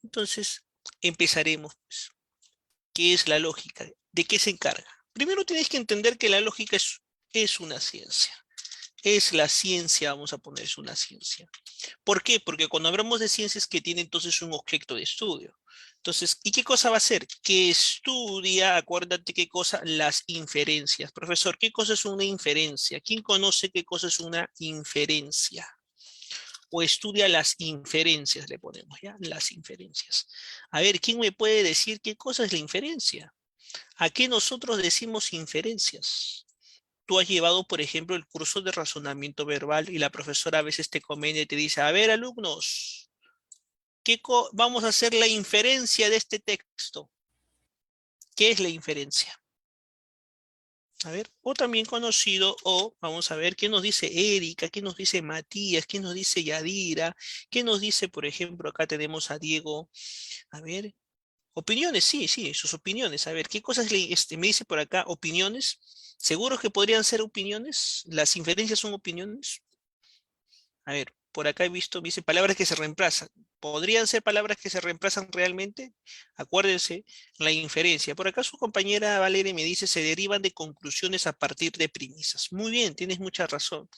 Entonces, empezaremos, pues. ¿Qué es la lógica? ¿De qué se encarga? Primero tienes que entender que la lógica es una ciencia. Es la ciencia, vamos a poner, es una ciencia. ¿Por qué? Porque cuando hablamos de ciencias que tiene entonces un objeto de estudio. Entonces, ¿y qué cosa va a hacer? Que estudia, acuérdate qué cosa, las inferencias. Profesor, ¿qué cosa es una inferencia? ¿Quién conoce qué cosa es una inferencia? O estudia las inferencias, le ponemos, ¿ya? Las inferencias. A ver, ¿quién me puede decir qué cosa es la inferencia? ¿A qué nosotros decimos inferencias? Tú has llevado, por ejemplo, el curso de razonamiento verbal y la profesora a veces te comenta y te dice, a ver, alumnos, vamos a hacer la inferencia de este texto. ¿Qué es la inferencia? A ver, o también conocido, o vamos a ver qué nos dice Erika, qué nos dice Matías, qué nos dice Yadira, qué nos dice, por ejemplo, acá tenemos a Diego. A ver, opiniones, sí, sí, sus opiniones. A ver, ¿qué cosas me dice por acá? ¿Opiniones? ¿Seguros que podrían ser opiniones? ¿Las inferencias son opiniones? A ver, por acá he visto, me dice palabras que se reemplazan. ¿Podrían ser palabras que se reemplazan realmente? Acuérdense, la inferencia. Por acá su compañera Valeria me dice, se derivan de conclusiones a partir de premisas. Muy bien, tienes mucha razón.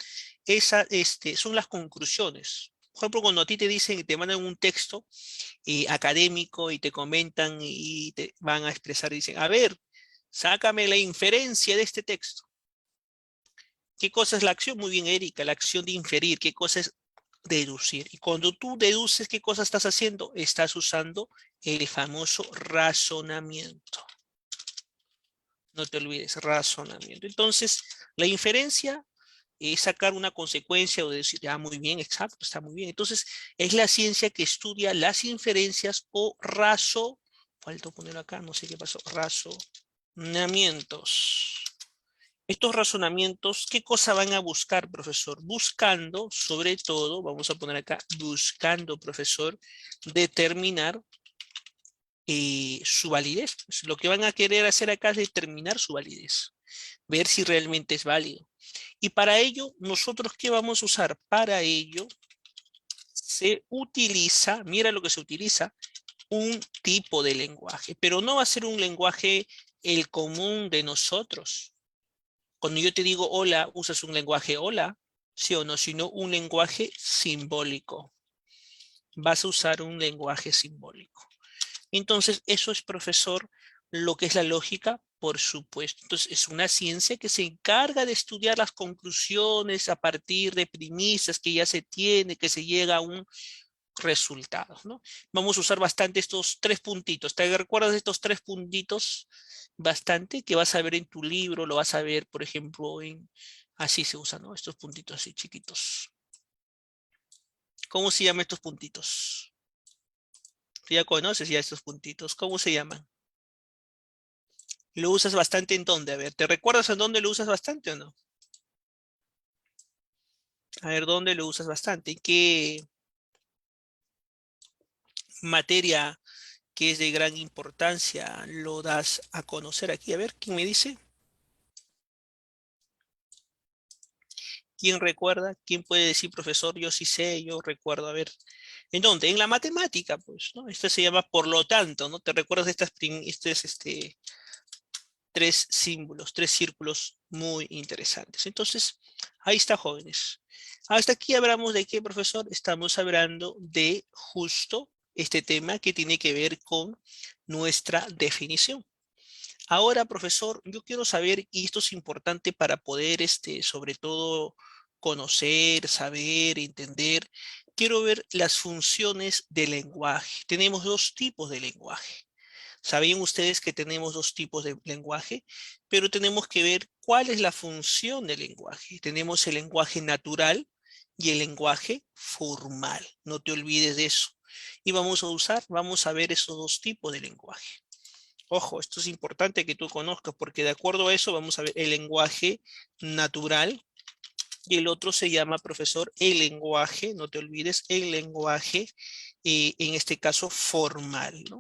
Son las conclusiones. Por ejemplo, cuando a ti te dicen, te mandan un texto académico y te comentan y te van a expresar, dicen, a ver, sácame la inferencia de este texto. ¿Qué cosa es la acción? Muy bien, Erika, la acción de inferir. ¿Qué cosa es deducir? Y cuando tú deduces, ¿qué cosa estás haciendo? Estás usando el famoso razonamiento. No te olvides, razonamiento. Entonces, la inferencia es sacar una consecuencia o decir, ah, muy bien, exacto, está muy bien. Entonces, es la ciencia que estudia las inferencias o faltó poner acá, no sé qué pasó, razonamientos. Estos razonamientos, ¿qué cosa van a buscar, profesor? Buscando, sobre todo, vamos a poner acá, buscando, profesor, determinar su validez. Pues, lo que van a querer hacer acá es determinar su validez, ver si realmente es válido. Y para ello, ¿nosotros qué vamos a usar? Para ello se utiliza, mira lo que se utiliza, un tipo de lenguaje, pero no va a ser un lenguaje el común de nosotros. Cuando yo te digo hola, usas un lenguaje hola, sí o no, sino un lenguaje simbólico. Vas a usar un lenguaje simbólico. Entonces, eso es, profesor, lo que es la lógica, por supuesto. Entonces, es una ciencia que se encarga de estudiar las conclusiones a partir de premisas que ya se tiene, que se llega a un resultado, ¿no? Vamos a usar bastante estos tres puntitos. ¿Te recuerdas de estos tres puntitos? Bastante, que vas a ver en tu libro, lo vas a ver, por ejemplo, así se usan, ¿no? Estos puntitos así chiquitos. ¿Cómo se llaman estos puntitos? Tú ya conoces ya estos puntitos. ¿Cómo se llaman? ¿Lo usas bastante en dónde? A ver, ¿te recuerdas en dónde lo usas bastante o no? A ver, ¿dónde lo usas bastante? ¿En qué materia que es de gran importancia lo das a conocer aquí? A ver, ¿quién me dice? ¿Quién recuerda? ¿Quién puede decir, profesor? Yo sí sé, yo recuerdo. A ver, ¿en dónde? En la matemática, pues, ¿no? Esto se llama por lo tanto, ¿no? ¿Te recuerdas de tres símbolos, tres círculos muy interesantes? Entonces, ahí está, jóvenes. Hasta aquí hablamos de qué, profesor. Estamos hablando de justo este tema que tiene que ver con nuestra definición. Ahora, profesor, yo quiero saber, y esto es importante para poder, sobre todo, conocer, saber, entender, quiero ver las funciones del lenguaje. Tenemos dos tipos de lenguaje. ¿Sabían ustedes que tenemos dos tipos de lenguaje? Pero tenemos que ver cuál es la función del lenguaje. Tenemos el lenguaje natural y el lenguaje formal. No te olvides de eso. Y vamos a ver esos dos tipos de lenguaje. Ojo, esto es importante que tú conozcas porque de acuerdo a eso vamos a ver el lenguaje natural y el otro se llama, profesor, el lenguaje, no te olvides, el lenguaje, en este caso formal, ¿no?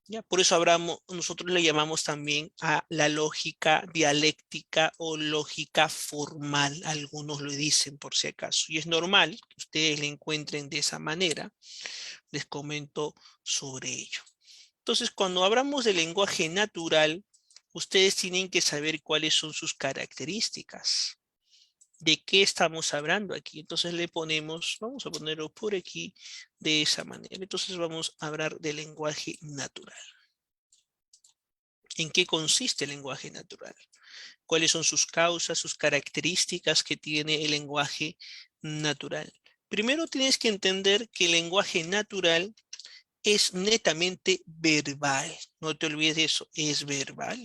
¿Ya? Por eso nosotros le llamamos también a la lógica dialéctica o lógica formal. Algunos lo dicen por si acaso. Y es normal que ustedes le encuentren de esa manera. Les comento sobre ello. Entonces, cuando hablamos de lenguaje natural, ustedes tienen que saber cuáles son sus características. ¿De qué estamos hablando aquí? Entonces le ponemos, vamos a ponerlo por aquí de esa manera. Entonces vamos a hablar de lenguaje natural. ¿En qué consiste el lenguaje natural? ¿Cuáles son sus causas, sus características que tiene el lenguaje natural? Primero tienes que entender que el lenguaje natural es netamente verbal. No te olvides de eso, es verbal.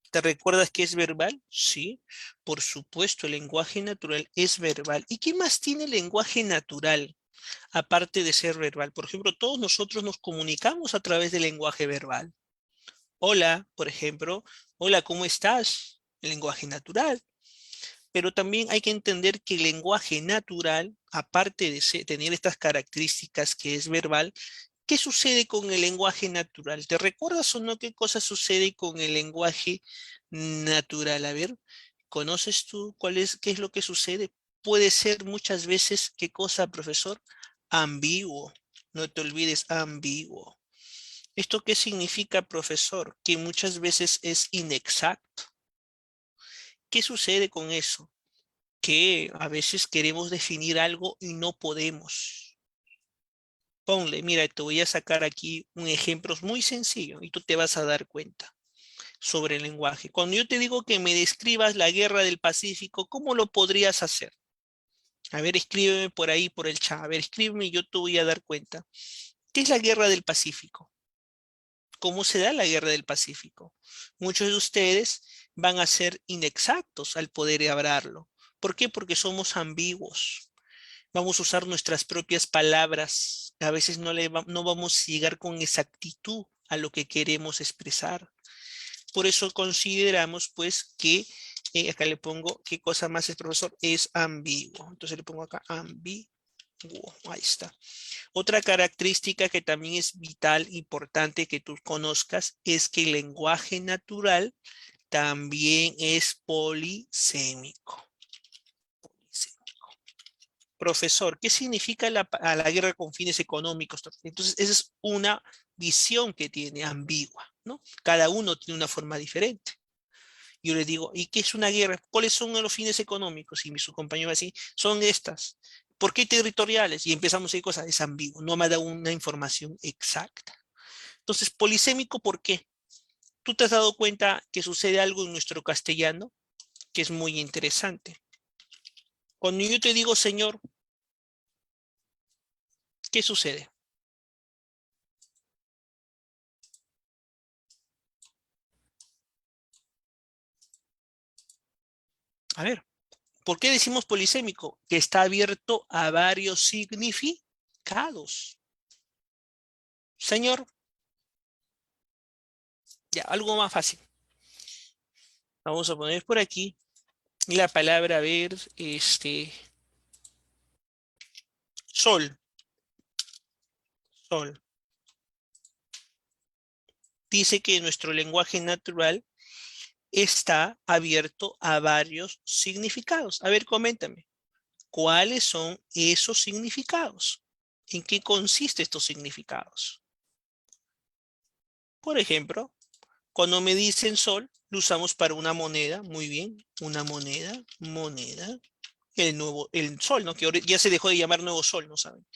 ¿Te recuerdas que es verbal? Sí, por supuesto, el lenguaje natural es verbal. ¿Y qué más tiene el lenguaje natural, aparte de ser verbal? Por ejemplo, todos nosotros nos comunicamos a través del lenguaje verbal. Hola, por ejemplo, hola, ¿cómo estás? El lenguaje natural. Pero también hay que entender que el lenguaje natural, aparte de tener estas características que es verbal, ¿qué sucede con el lenguaje natural? ¿Te recuerdas o no qué cosa sucede con el lenguaje natural? A ver, ¿conoces tú qué es lo que sucede? Puede ser muchas veces, ¿qué cosa, profesor? Ambiguo. No te olvides, ambiguo. ¿Esto qué significa, profesor? Que muchas veces es inexacto. ¿Qué sucede con eso? Que a veces queremos definir algo y no podemos. Ponle, mira, te voy a sacar aquí un ejemplo muy sencillo y tú te vas a dar cuenta sobre el lenguaje. Cuando yo te digo que me describas la guerra del Pacífico, ¿cómo lo podrías hacer? A ver, escríbeme por ahí, por el chat. A ver, escríbeme y yo te voy a dar cuenta. ¿Qué es la guerra del Pacífico? ¿Cómo se da la guerra del Pacífico? Muchos de ustedes van a ser inexactos al poder hablarlo. ¿Por qué? Porque somos ambiguos. Vamos a usar nuestras propias palabras. A veces no vamos a llegar con exactitud a lo que queremos expresar. Por eso consideramos pues que, acá le pongo, ¿qué cosa más es, profesor? Es ambiguo. Entonces le pongo acá ambiguo. Ahí está. Otra característica que también es vital, importante que tú conozcas, es que el lenguaje natural también es polisémico. Profesor, ¿qué significa a la guerra con fines económicos? Entonces, esa es una visión que tiene ambigua, ¿no? Cada uno tiene una forma diferente. Yo le digo, ¿y qué es una guerra? ¿Cuáles son los fines económicos? Y su compañero va a decir, son estas. ¿Por qué territoriales? Y empezamos a decir cosas, es ambiguo, no me da una información exacta. Entonces, polisémico, ¿por qué? ¿Tú te has dado cuenta que sucede algo en nuestro castellano que es muy interesante? Cuando yo te digo señor, ¿qué sucede? A ver, ¿por qué decimos polisémico? Que está abierto a varios significados. Señor, ya, algo más fácil. Vamos a poner por aquí la palabra, a ver, sol, sol. Dice que nuestro lenguaje natural está abierto a varios significados. A ver, coméntame, ¿cuáles son esos significados? ¿En qué consisten estos significados? Por ejemplo, cuando me dicen sol, lo usamos para una moneda, muy bien, una moneda, moneda, el sol, ¿no? Que ahora ya se dejó de llamar nuevo sol, ¿no saben?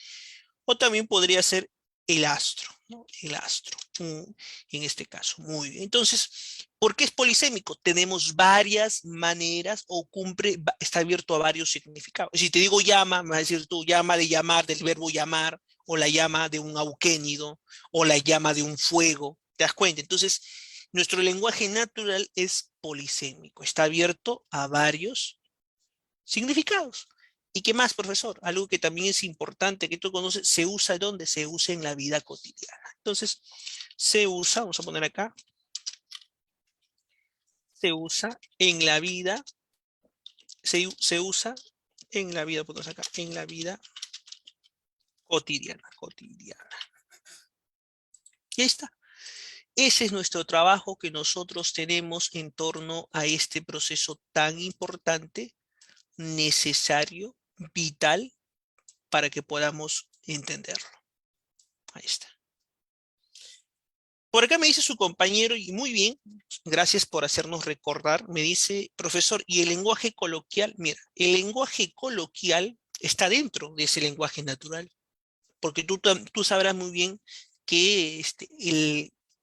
O también podría ser el astro, ¿no? El astro, en este caso, muy bien. Entonces, ¿por qué es polisémico? Tenemos varias maneras o está abierto a varios significados. Si te digo llama, me vas a decir tú, llama de llamar, del verbo llamar, o la llama de un auquénido, o la llama de un fuego. ¿Te das cuenta? Entonces, nuestro lenguaje natural es polisémico, está abierto a varios significados. ¿Y qué más, profesor? Algo que también es importante que tú conoces, se usa ¿dónde? Se usa en la vida cotidiana. Entonces, se usa, vamos a poner acá, se usa en la vida, se usa en la vida, ponemos acá, en la vida cotidiana, cotidiana. Y ahí está. Ese es nuestro trabajo que nosotros tenemos en torno a este proceso tan importante, necesario, vital, para que podamos entenderlo. Ahí está. Por acá me dice su compañero, y muy bien, gracias por hacernos recordar, me dice, profesor, ¿y el lenguaje coloquial? Mira, el lenguaje coloquial está dentro de ese lenguaje natural, porque tú sabrás muy bien que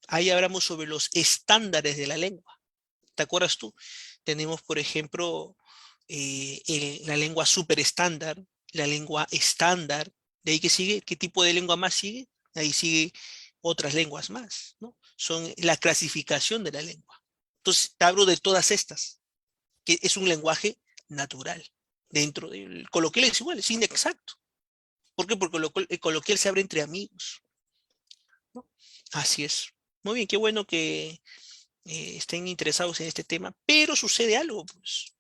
ahí hablamos sobre los estándares de la lengua. ¿Te acuerdas tú? Tenemos, por ejemplo, la lengua superestándar, la lengua estándar. ¿De ahí qué sigue? ¿Qué tipo de lengua más sigue? Ahí sigue otras lenguas más, ¿no? Son la clasificación de la lengua. Entonces, te hablo de todas estas, que es un lenguaje natural. Dentro del coloquial es igual, es inexacto. ¿Por qué? Porque el coloquial se abre entre amigos, ¿no? Así es. Muy bien, qué bueno que estén interesados en este tema, pero sucede algo, pues.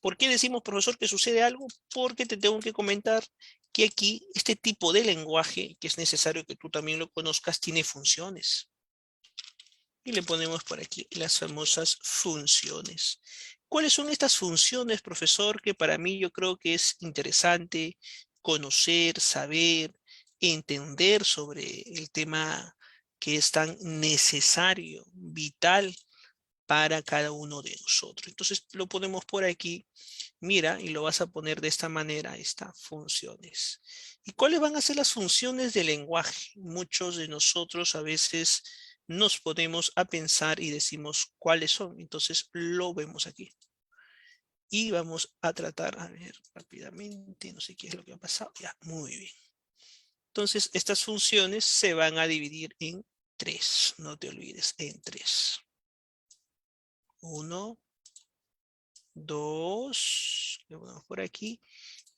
¿Por qué decimos, profesor, que sucede algo? Porque te tengo que comentar que aquí este tipo de lenguaje, que es necesario que tú también lo conozcas, tiene funciones. Y le ponemos por aquí las famosas funciones. ¿Cuáles son estas funciones, profesor? Que para mí yo creo que es interesante conocer, saber, entender sobre el tema que es tan necesario, vital para cada uno de nosotros. Entonces lo ponemos por aquí, mira, y lo vas a poner de esta manera, estas funciones. ¿Y cuáles van a ser las funciones del lenguaje? Muchos de nosotros a veces nos ponemos a pensar y decimos cuáles son. Entonces lo vemos aquí. Y vamos a tratar, a ver, rápidamente, no sé qué es lo que ha pasado. Ya, muy bien. Entonces estas funciones se van a dividir en tres, no te olvides, en tres. Uno, dos, le ponemos por aquí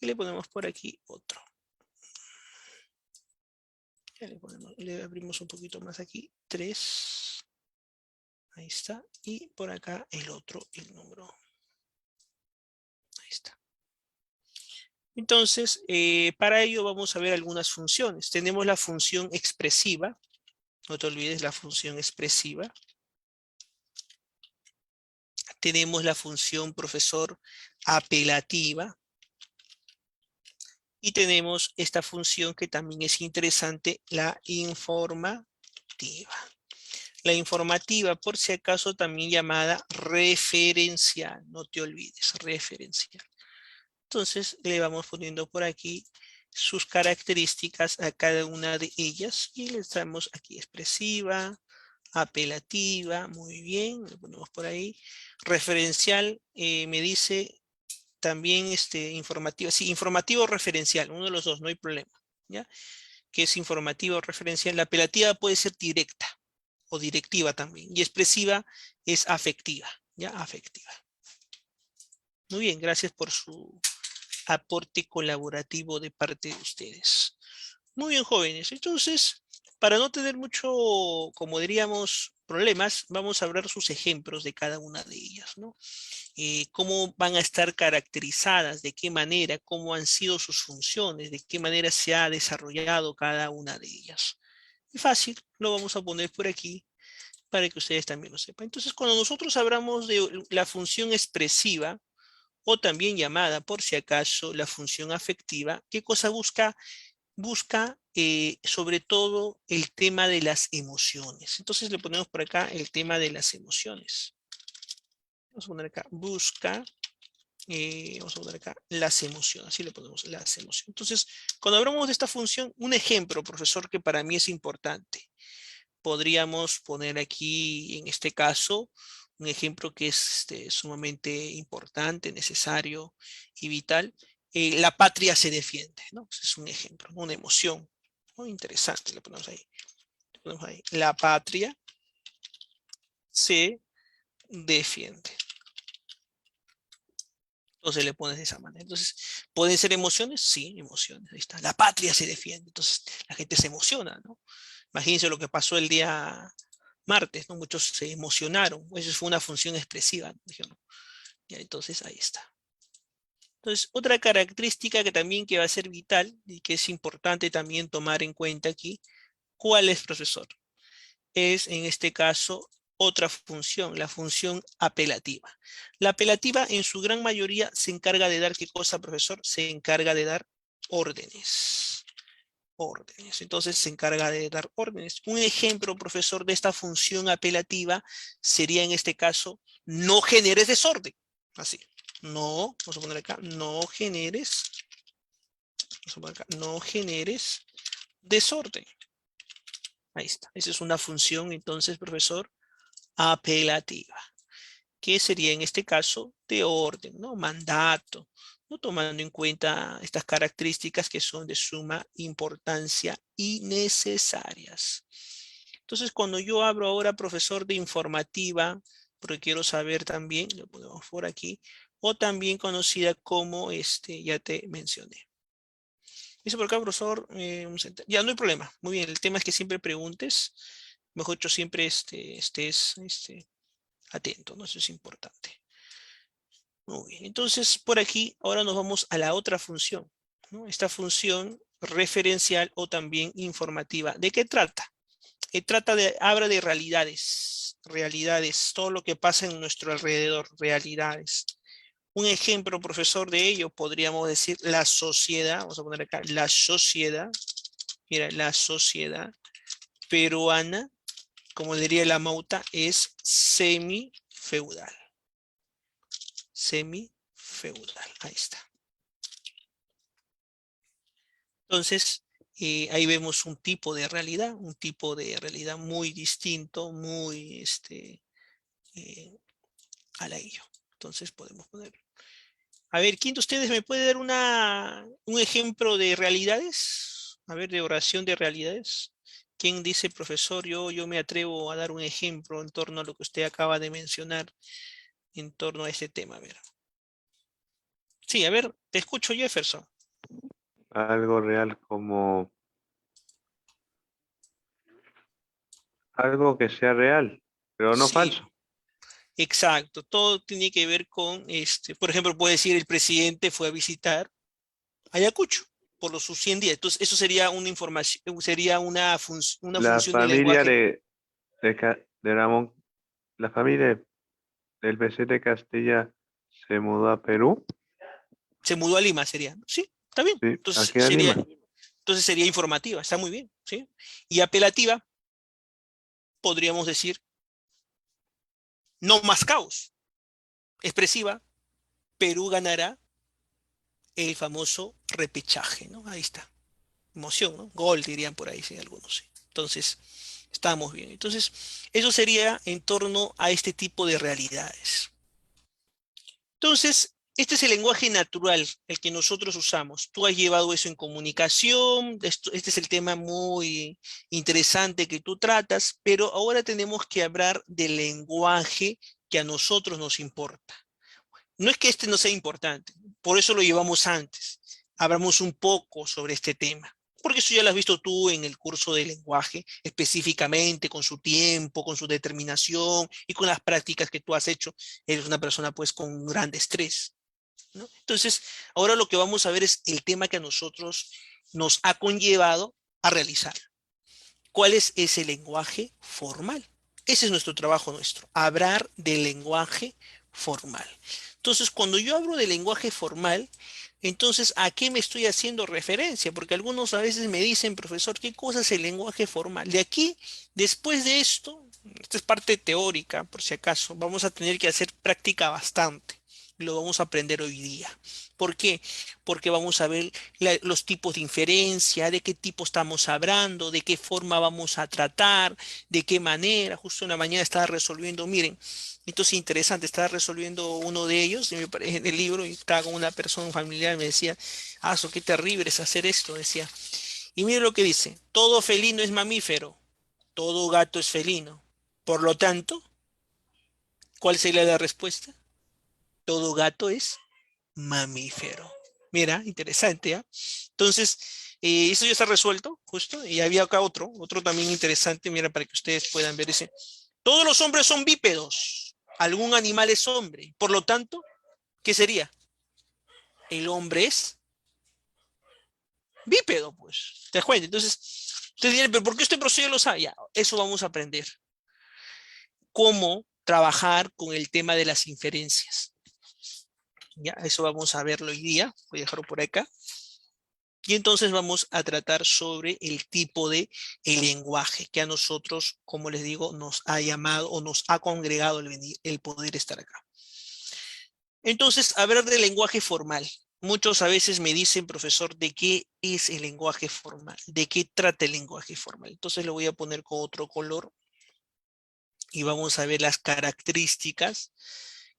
y le ponemos por aquí otro. Ya le abrimos un poquito más aquí, 3. Ahí está. Y por acá el otro, el número. Ahí está. Entonces, para ello vamos a ver algunas funciones. Tenemos la función expresiva. No te olvides la función expresiva. Tenemos la función, profesor, apelativa. Y tenemos esta función que también es interesante, la informativa. La informativa, por si acaso, también llamada referencial. No te olvides, referencial. Entonces, le vamos poniendo por aquí sus características a cada una de ellas. Y le damos aquí expresiva, apelativa, muy bien, le ponemos por ahí. Referencial, me dice también informativa. Sí, informativo o referencial, uno de los dos, no hay problema. ¿Ya? Que es informativa o referencial. La apelativa puede ser directa o directiva también. Y expresiva es afectiva, ¿ya? Afectiva. Muy bien, gracias por su aporte colaborativo de parte de ustedes. Muy bien, jóvenes. Entonces, para no tener mucho, como diríamos, problemas, vamos a hablar sus ejemplos de cada una de ellas, ¿no? Cómo van a estar caracterizadas, de qué manera, cómo han sido sus funciones, de qué manera se ha desarrollado cada una de ellas. Y fácil, lo vamos a poner por aquí para que ustedes también lo sepan. Entonces, cuando nosotros hablamos de la función expresiva, o también llamada, por si acaso, la función afectiva, ¿qué cosa busca? Busca sobre todo el tema de las emociones. Entonces le ponemos por acá el tema de las emociones. Vamos a poner acá, busca, vamos a poner acá las emociones, así le ponemos las emociones. Entonces, cuando hablamos de esta función, un ejemplo, profesor, que para mí es importante. Podríamos poner aquí, en este caso, un ejemplo que es sumamente importante, necesario y vital. La patria se defiende, ¿no? Ese es un ejemplo, una emoción muy interesante, le ponemos ahí. Le ponemos ahí. La patria se defiende. Entonces le pones de esa manera. Entonces, ¿pueden ser emociones? Sí, emociones. Ahí está. La patria se defiende. Entonces, la gente se emociona, ¿no? Imagínense lo que pasó el día martes, ¿no? Muchos se emocionaron. Eso fue una función expresiva, ¿no? Dijeron. Ya, entonces, ahí está. Entonces, otra característica que también que va a ser vital y que es importante también tomar en cuenta aquí, ¿cuál es, profesor? es en este caso otra función, la función apelativa. La apelativa en su gran mayoría se encarga de dar, ¿qué cosa, profesor? Se encarga de dar órdenes. Órdenes. Entonces se encarga de dar órdenes. Un ejemplo, profesor, de esta función apelativa sería en este caso, no generes desorden. Así. No, vamos a poner acá, no generes, vamos a poner acá, no generes desorden. Ahí está. Esa es una función, entonces, profesor, apelativa, que sería en este caso de orden, ¿no? Mandato, ¿no? Tomando en cuenta estas características que son de suma importancia y necesarias. Entonces, cuando yo abro ahora, profesor, de informativa, porque quiero saber también, lo ponemos por aquí, o también conocida como, ya te mencioné. Dice por acá, profesor, ya no hay problema. Muy bien, el tema es que siempre preguntes, mejor dicho, siempre estés atento, ¿no? Eso es importante. Muy bien, entonces por aquí ahora nos vamos a la otra función, ¿no? Esta función referencial o también informativa. ¿De qué trata? Habla de realidades, realidades, todo lo que pasa en nuestro alrededor, realidades. Un ejemplo, profesor, de ello podríamos decir la sociedad, vamos a poner acá, la sociedad, mira, la sociedad peruana, como diría la Mauta, es semifeudal. Semifeudal, ahí está. Entonces, ahí vemos un tipo de realidad muy distinto, muy a la ello. Entonces podemos ponerlo. A ver, ¿quién de ustedes me puede dar un ejemplo de realidades? A ver, de oración de realidades. ¿Quién dice, profesor, yo me atrevo a dar un ejemplo en torno a lo que usted acaba de mencionar, en torno a este tema? A ver. Sí, a ver, te escucho, Jefferson. Algo real como algo que sea real, pero no Sí, falso. exacto. Todo tiene que ver con, por ejemplo, puede decir el presidente fue a visitar Ayacucho por sus 100 días. Entonces, eso sería una información, sería una La función de familia lenguaje. de Ramón, la familia del presidente Castilla se mudó a Perú. Se mudó a Lima, sería. Sí, está bien. Sí, aquí en Lima. Entonces sería informativa, está muy bien, ¿sí? Y apelativa, podríamos decir, no más caos. Expresiva, Perú ganará el famoso repechaje, ¿no? Ahí está. Emoción, ¿no? Gol, dirían por ahí, sí, algunos, sí. Entonces, estamos bien. Entonces, eso sería en torno a este tipo de realidades. Entonces, este es el lenguaje natural, el que nosotros usamos. Tú has llevado eso en comunicación, este es el tema muy interesante que tú tratas, pero ahora tenemos que hablar del lenguaje que a nosotros nos importa. No es que este no sea importante, por eso lo llevamos antes. Hablamos un poco sobre este tema, porque eso ya lo has visto tú en el curso de lenguaje, específicamente con su tiempo, con su determinación y con las prácticas que tú has hecho. Eres una persona pues con un gran estrés, ¿no? Entonces, ahora lo que vamos a ver es el tema que a nosotros nos ha conllevado a realizar. ¿Cuál es ese lenguaje formal? Ese es nuestro trabajo nuestro, hablar del lenguaje formal. Entonces, cuando yo hablo de lenguaje formal, entonces, ¿a qué me estoy haciendo referencia? Porque algunos a veces me dicen, profesor, ¿qué cosa es el lenguaje formal? De aquí, después de esto, esta es parte teórica, por si acaso, vamos a tener que hacer práctica bastante. Lo vamos a aprender hoy día. ¿Por qué? Porque vamos a ver los tipos de inferencia, de qué tipo estamos hablando, de qué forma vamos a tratar, de qué manera. Justo en la mañana estaba resolviendo, miren, esto es interesante, estaba resolviendo uno de ellos en el libro y estaba con una persona familiar y me decía, qué terrible es hacer esto, decía. Y mire lo que dice, todo felino es mamífero, todo gato es felino. Por lo tanto, ¿cuál sería la respuesta? Todo gato es mamífero. Mira, interesante, ¿ah? Entonces, eso ya está resuelto, justo, y había acá otro también interesante, mira, para que ustedes puedan ver ese. Todos los hombres son bípedos, algún animal es hombre, por lo tanto, ¿qué sería? El hombre es bípedo, pues, ¿te das cuenta? Entonces, Ustedes dirán, pero ¿por qué este proceso ya lo sabe? Ya, eso vamos a aprender. Cómo trabajar con el tema de las inferencias. Ya, eso vamos a verlo hoy día. Voy a dejarlo por acá. Y entonces vamos a tratar sobre el tipo de el lenguaje que a nosotros, como les digo, nos ha llamado o nos ha congregado el poder estar acá. Entonces, hablar del lenguaje formal. Muchos a veces me dicen, profesor, ¿de qué es el lenguaje formal? ¿De qué trata el lenguaje formal? Entonces lo voy a poner con otro color y vamos a ver las características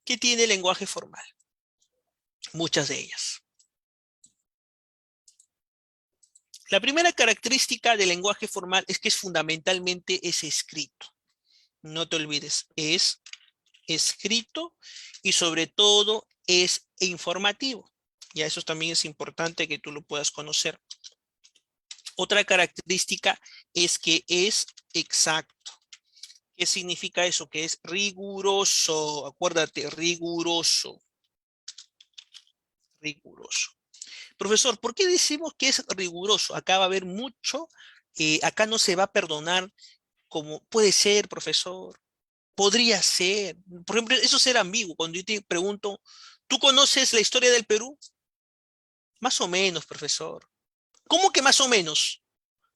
que tiene el lenguaje formal. Muchas de ellas. La primera característica del lenguaje formal es que fundamentalmente es escrito. No te olvides, es escrito y sobre todo es informativo. Ya eso también es importante que tú lo puedas conocer. Otra característica es que es exacto. ¿Qué significa eso? Que es riguroso. Acuérdate, riguroso. Riguroso. Profesor, ¿por qué decimos que es riguroso? Acá va a haber mucho, acá no se va a perdonar como puede ser, profesor. Podría ser. Por ejemplo, eso es ser ambiguo. Cuando yo te pregunto, ¿tú conoces la historia del Perú? Más o menos, profesor. ¿Cómo que más o menos?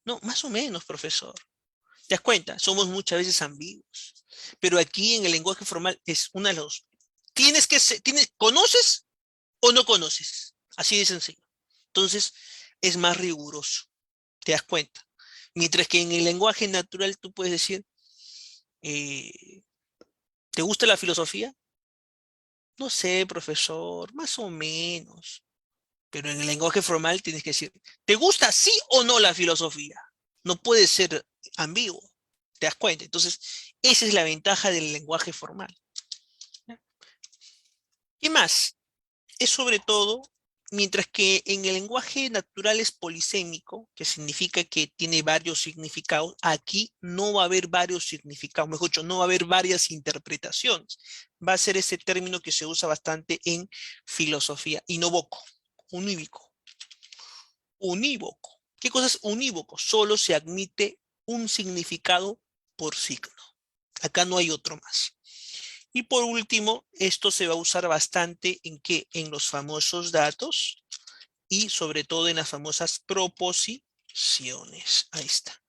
No, más o menos, profesor. ¿Te das cuenta? Somos muchas veces ambiguos. Pero aquí en el lenguaje formal es una de los... ¿Conoces o no conoces? Así de sencillo. Entonces, es más riguroso. ¿Te das cuenta? Mientras que en el lenguaje natural tú puedes decir, eh, ¿te gusta la filosofía? No sé, profesor, más o menos. Pero en el lenguaje formal tienes que decir, ¿te gusta sí o no la filosofía? No puede ser ambiguo. ¿Te das cuenta? Entonces, esa es la ventaja del lenguaje formal. ¿Qué más? Es sobre todo, mientras que en el lenguaje natural es polisémico, que significa que tiene varios significados, aquí no va a haber varios significados, mejor dicho, no va a haber varias interpretaciones. Va a ser ese término que se usa bastante en filosofía, inovoco, unívoco. Unívoco. ¿Qué cosa es unívoco? Solo se admite un significado por signo. Acá no hay otro más. Y por último, esto se va a usar bastante en qué? En los famosos datos y sobre todo en las famosas proposiciones. Ahí está.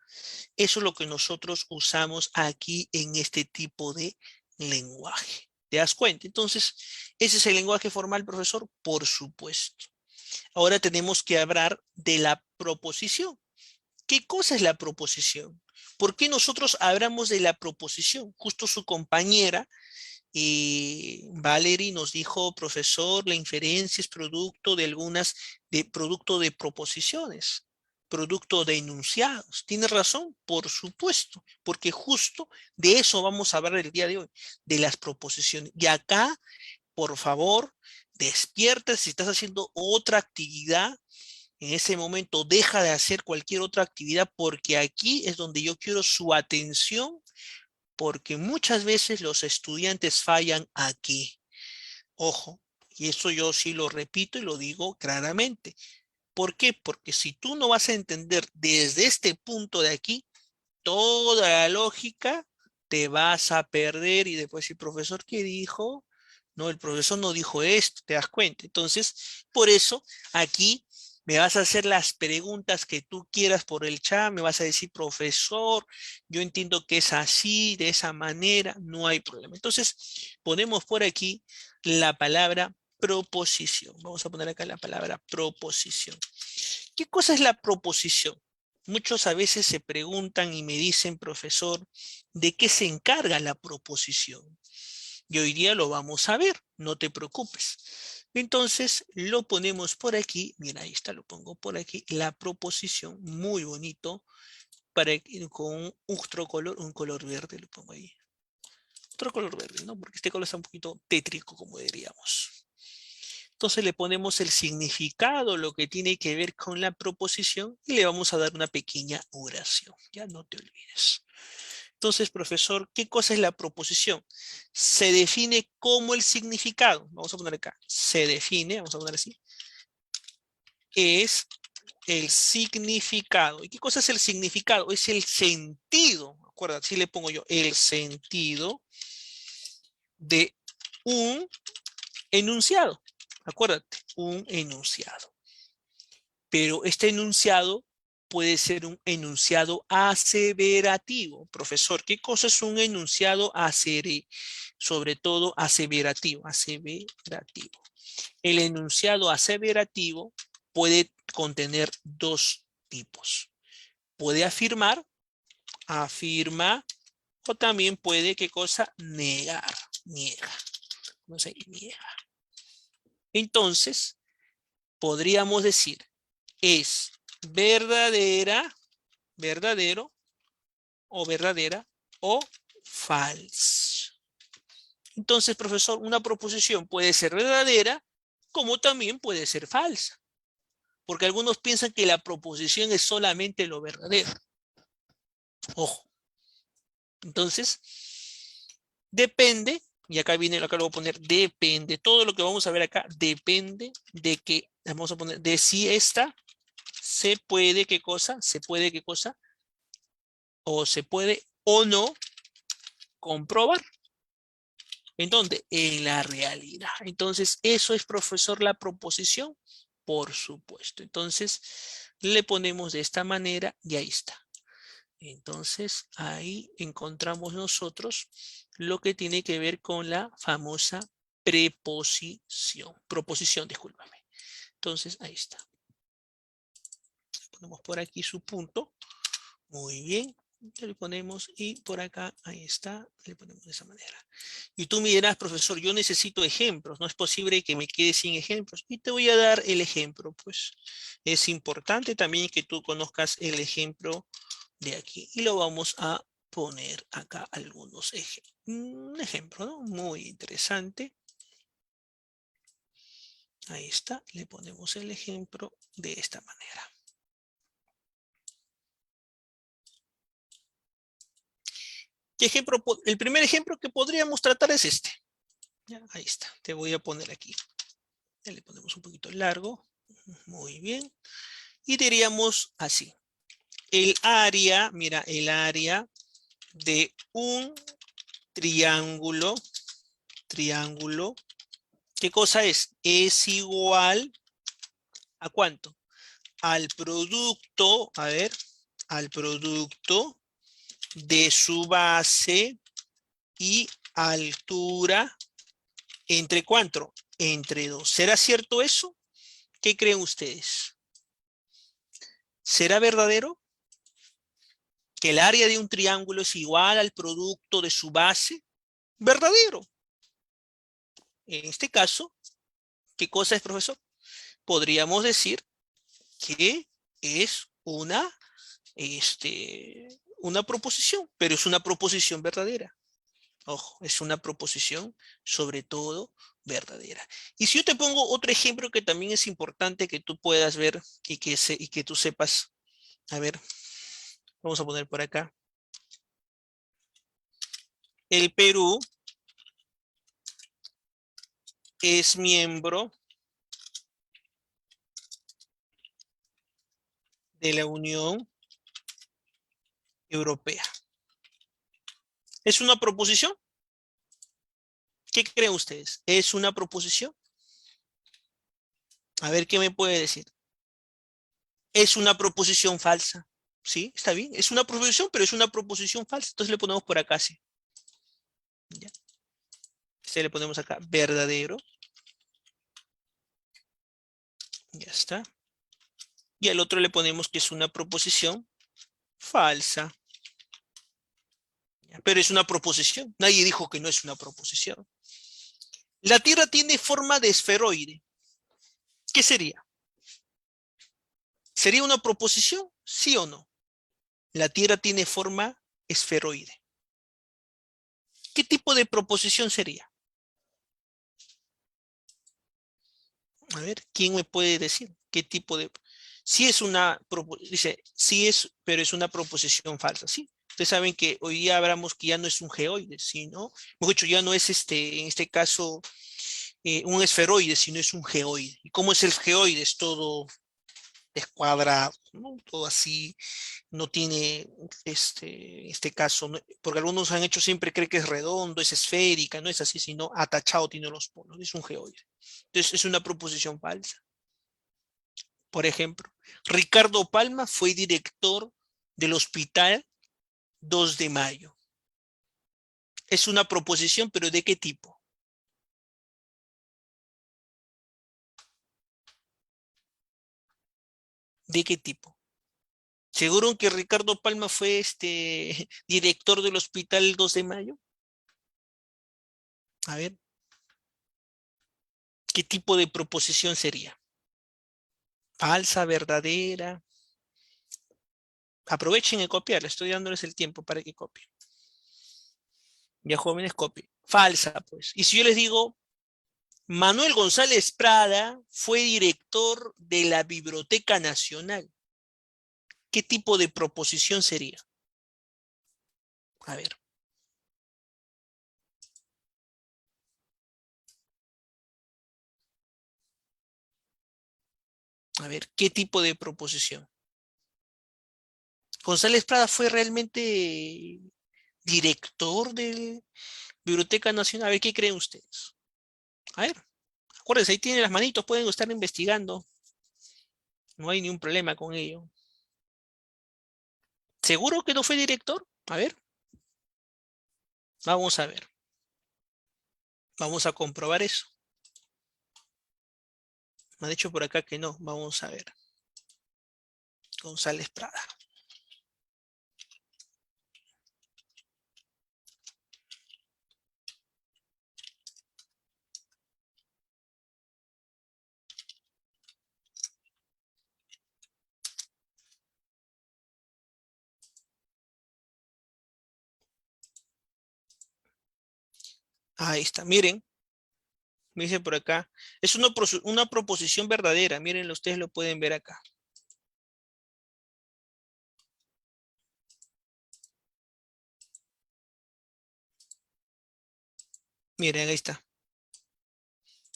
Eso es lo que nosotros usamos aquí en este tipo de lenguaje. ¿Te das cuenta? Entonces, ¿ese es el lenguaje formal, profesor? Por supuesto. Ahora tenemos que hablar de la proposición. ¿Qué cosa es la proposición? ¿Por qué nosotros hablamos de la proposición? Justo su compañera Valerie nos dijo, profesor, la inferencia es producto de producto de proposiciones, producto de enunciados. ¿Tiene razón? Por supuesto, porque justo de eso vamos a hablar el día de hoy, de las proposiciones. Y acá, por favor, despierta si estás haciendo otra actividad. En ese momento deja de hacer cualquier otra actividad porque aquí es donde yo quiero su atención porque muchas veces los estudiantes fallan aquí. Ojo, y eso yo sí lo repito y lo digo claramente. ¿Por qué? Porque si tú no vas a entender desde este punto de aquí toda la lógica, te vas a perder y después el profesor, ¿qué dijo? No, el profesor no dijo esto, te das cuenta. Entonces, por eso aquí me vas a hacer las preguntas que tú quieras por el chat, me vas a decir, profesor, yo entiendo que es así, de esa manera, no hay problema. Entonces, ponemos por aquí la palabra proposición. Vamos a poner acá la palabra proposición. ¿Qué cosa es la proposición? Muchos a veces se preguntan y me dicen, profesor, ¿de qué se encarga la proposición? Y hoy día lo vamos a ver, no te preocupes. Entonces lo ponemos por aquí, mira, ahí está, lo pongo por aquí, la proposición, muy bonito, con otro color, un color verde, lo pongo ahí. Otro color verde, ¿no? Porque este color está un poquito tétrico, como diríamos. Entonces le ponemos el significado, lo que tiene que ver con la proposición y le vamos a dar una pequeña oración. Ya no te olvides. Entonces, profesor, ¿qué cosa es la proposición? Se define como el significado. Vamos a poner acá. Se define, vamos a poner así. Es el significado. ¿Y qué cosa es el significado? Es el sentido. Acuérdate, si le pongo yo el sentido de un enunciado. Acuérdate, un enunciado. Pero este enunciado puede ser un enunciado aseverativo. Profesor, ¿qué cosa es un enunciado sobre todo aseverativo? Aseverativo. El enunciado aseverativo puede contener dos tipos. Puede afirmar, afirma, o también puede, ¿qué cosa? Negar, niega. No sé, niega. Entonces, podríamos decir, es verdadera, verdadero, o verdadera, o falso. Entonces, profesor, una proposición puede ser verdadera, como también puede ser falsa. Porque algunos piensan que la proposición es solamente lo verdadero. Ojo. Entonces, depende, y acá viene, acá lo voy a poner, depende. Todo lo que vamos a ver acá depende de que, vamos a poner, de si esta se puede, ¿qué cosa? Se puede, ¿qué cosa? O se puede o no comprobar. ¿En dónde? En la realidad. Entonces, ¿eso es, profesor, la proposición? Por supuesto. Entonces, le ponemos de esta manera y ahí está. Entonces, ahí encontramos nosotros lo que tiene que ver con la famosa preposición. Proposición, discúlpame. Entonces, ahí está. Ponemos por aquí su punto. Muy bien. Le ponemos y por acá, ahí está, le ponemos de esa manera. Y tú me dirás, profesor, yo necesito ejemplos, no es posible que me quede sin ejemplos. Y te voy a dar el ejemplo, pues es importante también que tú conozcas el ejemplo de aquí. Y lo vamos a poner acá algunos ejemplos. Un ejemplo, ¿no? Muy interesante. Ahí está, le ponemos el ejemplo de esta manera. ¿Qué ejemplo? El primer ejemplo que podríamos tratar es este. Ya, ahí está, te voy a poner aquí. Ya le ponemos un poquito largo. Muy bien. Y diríamos así. El área, mira, el área de un triángulo, ¿qué cosa es? Es igual ¿a cuánto? Al producto, a ver, al producto de su base y altura, ¿entre cuánto? Entre 2. ¿Será cierto eso? ¿Qué creen ustedes? ¿Será verdadero? ¿Que el área de un triángulo es igual al producto de su base? Verdadero. En este caso, ¿qué cosa es, profesor? Podríamos decir que es una proposición, pero es una proposición verdadera. Ojo, es una proposición sobre todo verdadera. Y si yo te pongo otro ejemplo que también es importante que tú puedas ver y que tú sepas, a ver, vamos a poner por acá. El Perú es miembro de la Unión Europea. ¿Es una proposición? ¿Qué creen ustedes? ¿Es una proposición? A ver, ¿qué me puede decir? Es una proposición falsa. ¿Sí? Está bien. Es una proposición, pero es una proposición falsa. Entonces le ponemos por acá, sí. ¿Ya? Le ponemos acá, verdadero. Ya está. Y al otro le ponemos que es una proposición falsa. Pero es una proposición. Nadie dijo que no es una proposición. La Tierra tiene forma de esferoide. ¿Qué sería? ¿Sería una proposición? ¿Sí o no? La Tierra tiene forma esferoide. ¿Qué tipo de proposición sería? A ver, ¿quién me puede decir qué tipo de... Si es una, dice, sí es, pero es una proposición falsa, ¿sí? Ustedes saben que hoy día hablamos que ya no es un geoide, sino, mejor dicho, ya no es en este caso, un esferoide, sino es un geoide. ¿Y cómo es el geoide? Es todo descuadrado, ¿no? Todo así, no tiene, este caso, porque algunos han hecho siempre cree que es redondo, es esférica, no es así, sino atachado tiene los polos, es un geoide. Entonces es una proposición falsa. Por ejemplo, Ricardo Palma fue director del Hospital 2 de Mayo. Es una proposición, pero ¿de qué tipo? ¿De qué tipo? ¿Seguro que Ricardo Palma fue director del Hospital 2 de Mayo? A ver, ¿qué tipo de proposición sería? ¿Falsa, verdadera? Aprovechen y copiar, estoy dándoles el tiempo para que copien. Ya jóvenes, copien. Falsa, pues. Y si yo les digo, Manuel González Prada fue director de la Biblioteca Nacional, ¿qué tipo de proposición sería? A ver. A ver, ¿qué tipo de proposición? ¿González Prada fue realmente director de Biblioteca Nacional? A ver, ¿qué creen ustedes? A ver, acuérdense, ahí tienen las manitos, pueden estar investigando. No hay ningún problema con ello. ¿Seguro que no fue director? A ver, vamos a ver. Vamos a comprobar eso. Me ha dicho por acá que no. Vamos a ver. González Prada. Ahí está. Miren, me dice por acá. Es una proposición verdadera. Miren, ustedes lo pueden ver acá. Miren, ahí está.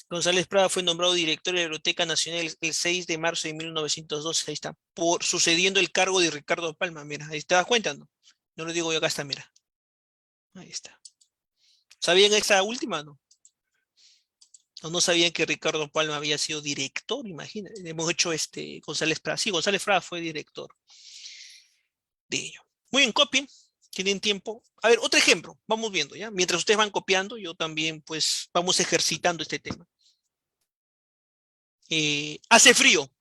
González Prada fue nombrado director de la Biblioteca Nacional el 6 de marzo de 1912. Ahí está. Sucediendo el cargo de Ricardo Palma. Mira, ahí te das cuenta, ¿no? No lo digo yo, acá está, mira. Ahí está. ¿Sabían esa última, no? ¿O no sabían que Ricardo Palma había sido director? Imagínense. Hemos hecho González Prada. Sí, González Prada fue director de ello. Muy bien, copien. Tienen tiempo. A ver, otro ejemplo. Vamos viendo, ¿ya? Mientras ustedes van copiando, yo también, pues, vamos ejercitando este tema. Hace frío.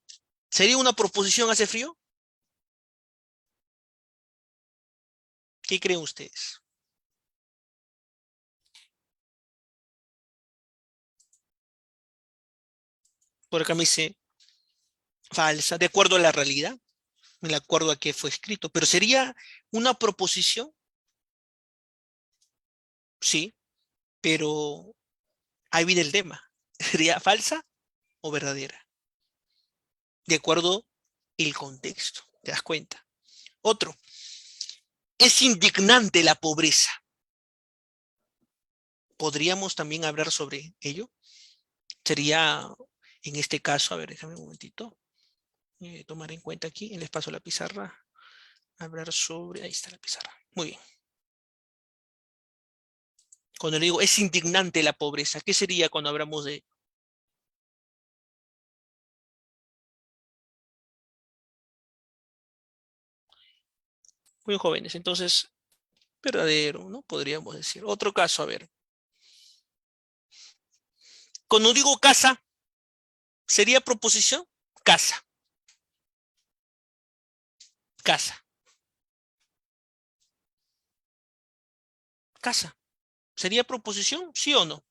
¿Sería una proposición hace frío? ¿Qué creen ustedes? Por acá me dice falsa, de acuerdo a la realidad, de acuerdo a que fue escrito. Pero ¿sería una proposición? Sí, pero ahí viene el tema. ¿Sería falsa o verdadera? De acuerdo el contexto, ¿te das cuenta? Otro, es indignante la pobreza. ¿Podríamos también hablar sobre ello? Sería, en este caso, a ver, déjame un momentito, tomar en cuenta aquí, en el espacio de la pizarra, hablar sobre, ahí está la pizarra. Muy bien. Cuando le digo, es indignante la pobreza, ¿qué sería cuando hablamos de... Muy jóvenes? Entonces, verdadero, ¿no? Podríamos decir. Otro caso, a ver. Cuando digo casa, ¿sería proposición? Casa, casa, casa. ¿Sería proposición? ¿Sí o no?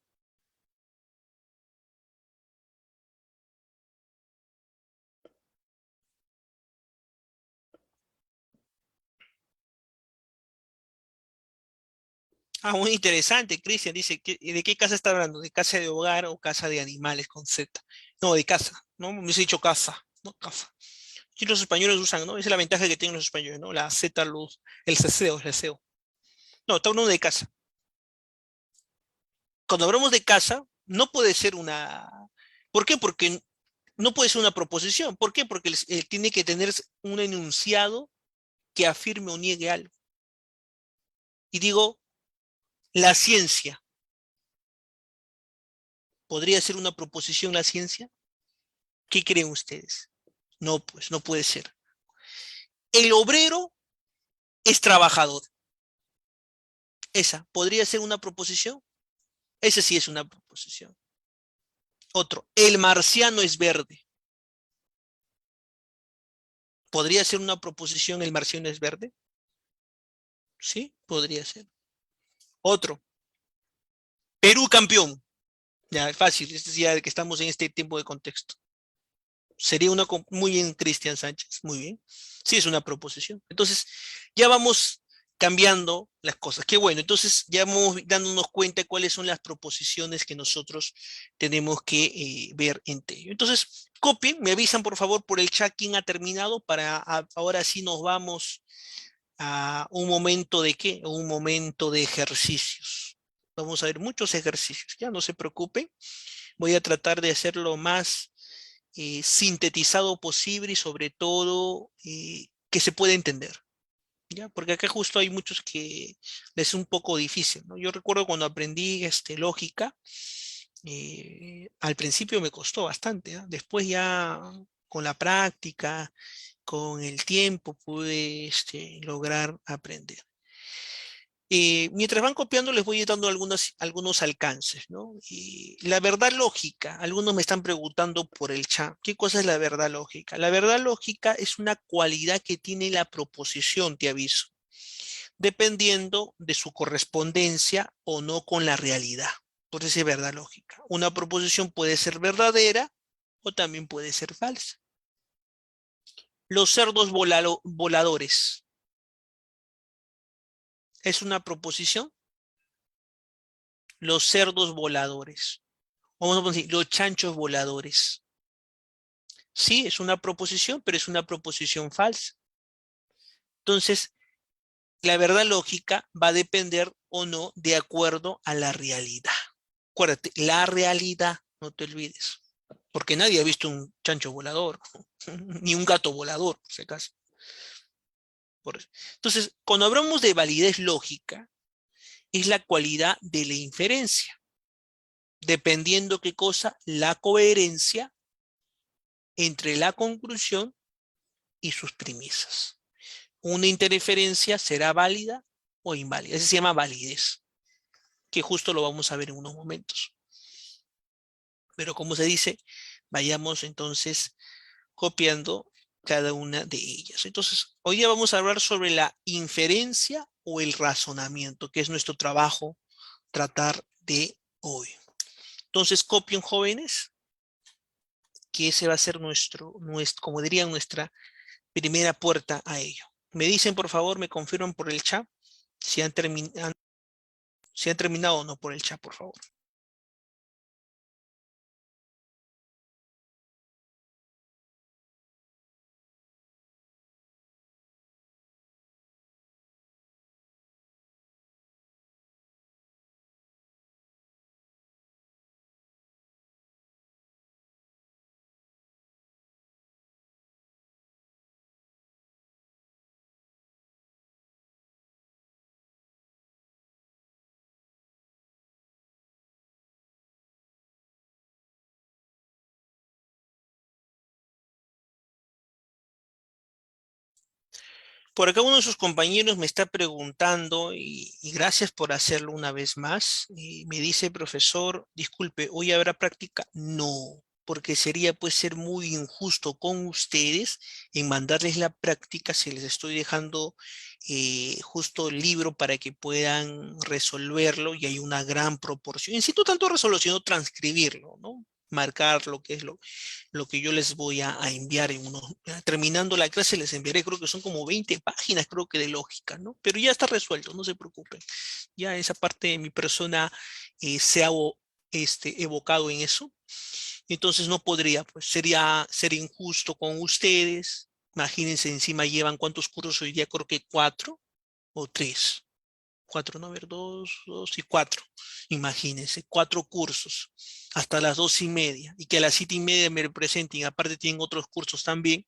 Ah, muy interesante. Cristian dice, ¿de qué casa está hablando? ¿De casa de hogar o casa de animales con Z? No, de casa, ¿no? Me has dicho casa, ¿no? Casa. Y los españoles usan, ¿no? Esa es la ventaja que tienen los españoles, ¿no? La Z luz, el ceseo, el ceseo. No, está hablando de casa. Cuando hablamos de casa, no puede ser una... ¿Por qué? Porque no puede ser una proposición. ¿Por qué? Porque tiene que tener un enunciado que afirme o niegue algo. Y digo, la ciencia. ¿Podría ser una proposición la ciencia? ¿Qué creen ustedes? No, pues no puede ser. El obrero es trabajador. Esa, ¿podría ser una proposición? Esa sí es una proposición. Otro, el marciano es verde. ¿Podría ser una proposición el marciano es verde? Sí, podría ser. Otro, Perú campeón. Ya, fácil, este es ya que estamos en este tiempo de contexto. Sería una, muy bien, Cristian Sánchez, muy bien. Sí, es una proposición. Entonces, ya vamos cambiando las cosas. Qué bueno, entonces ya vamos dándonos cuenta de cuáles son las proposiciones que nosotros tenemos que ver en Tello. Entonces, copien, me avisan por favor por el chat quién ha terminado para ahora sí nos vamos a un momento de qué, un momento de ejercicios. Vamos a ver muchos ejercicios, ya no se preocupen. Voy a tratar de hacerlo más sintetizado posible y sobre todo que se pueda entender, ¿ya? Porque acá justo hay muchos que les es un poco difícil, ¿no? Yo recuerdo cuando aprendí lógica, al principio me costó bastante, ¿ah? Después ya con la práctica, con el tiempo, pude lograr aprender. Mientras van copiando, les voy dando algunos alcances, ¿no? Y la verdad lógica, algunos me están preguntando por el chat, ¿qué cosa es la verdad lógica? La verdad lógica es una cualidad que tiene la proposición, te aviso, dependiendo de su correspondencia o no con la realidad. Por eso es verdad lógica. Una proposición puede ser verdadera o también puede ser falsa. Los cerdos voladores, ¿es una proposición? Los cerdos voladores. Vamos a poner los chanchos voladores. Sí, es una proposición, pero es una proposición falsa. Entonces, la verdad lógica va a depender o no de acuerdo a la realidad. Acuérdate, la realidad, no te olvides. Porque nadie ha visto un chancho volador, ni un gato volador, por si acaso. Entonces, cuando hablamos de validez lógica, es la cualidad de la inferencia. Dependiendo qué cosa, la coherencia entre la conclusión y sus premisas. Una interferencia será válida o inválida. Eso se llama validez, que justo lo vamos a ver en unos momentos. Pero como se dice, vayamos entonces copiando cada una de ellas. Entonces, hoy día vamos a hablar sobre la inferencia o el razonamiento, que es nuestro trabajo tratar de hoy. Entonces, copien jóvenes, que ese va a ser como dirían, nuestra primera puerta a ello. Me dicen, por favor, me confirman por el chat si han terminado o no por el chat, por favor. Por acá uno de sus compañeros me está preguntando, y gracias por hacerlo una vez más, y me dice, profesor, disculpe, ¿hoy habrá práctica? No, porque sería pues ser muy injusto con ustedes en mandarles la práctica si les estoy dejando justo el libro para que puedan resolverlo y hay una gran proporción. Insisto tanto resolverlo, sino transcribirlo, ¿no? Marcar lo que es lo que yo les voy a enviar terminando la clase les enviaré, creo que son como 20 páginas, creo que de lógica, ¿no? Pero ya está resuelto, no se preocupen. Ya esa parte de mi persona se ha evocado en eso. Entonces no podría, pues sería ser injusto con ustedes. Imagínense, encima llevan cuántos cursos hoy día, creo que 4 o 3. 4, no, a ver, 2, 2 y 4. Imagínense, 4 cursos hasta las 2:30 y que a las 7:30 me representen, aparte tienen otros cursos también,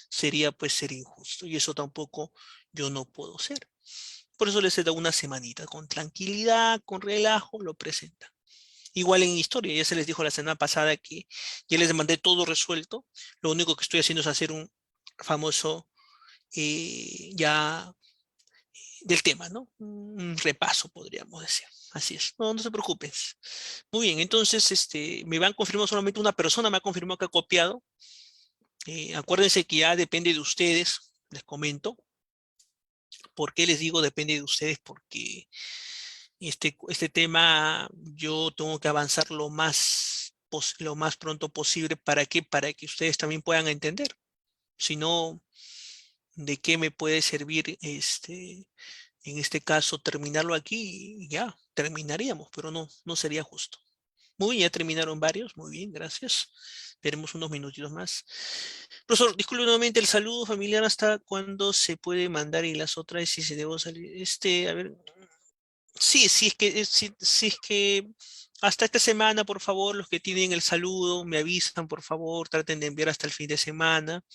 sería pues ser injusto y eso tampoco yo no puedo ser. Por eso les he dado una semanita, con tranquilidad, con relajo, lo presentan. Igual en historia, ya se les dijo la semana pasada que ya les mandé todo resuelto, lo único que estoy haciendo es hacer un famoso ya del tema, ¿no? Un repaso, podríamos decir. Así es. No, no se preocupen. Muy bien, entonces me van confirmando solamente una persona, me ha confirmado que ha copiado. Acuérdense que ya depende de ustedes, les comento. ¿Por qué les digo depende de ustedes? Porque este tema yo tengo que avanzar lo más pronto posible. ¿Para qué? Para que ustedes también puedan entender. Si no, ¿de qué me puede servir en este caso terminarlo aquí? Y ya, terminaríamos, pero no, no sería justo. Muy bien, ya terminaron varios. Muy bien, gracias. Esperemos unos minutitos más. Profesor, disculpe nuevamente el saludo familiar. ¿Hasta cuándo se puede mandar? Y las otras, si se debo salir. A ver. Sí, si es que hasta esta semana, por favor, los que tienen el saludo, me avisan, por favor, traten de enviar hasta el fin de semana.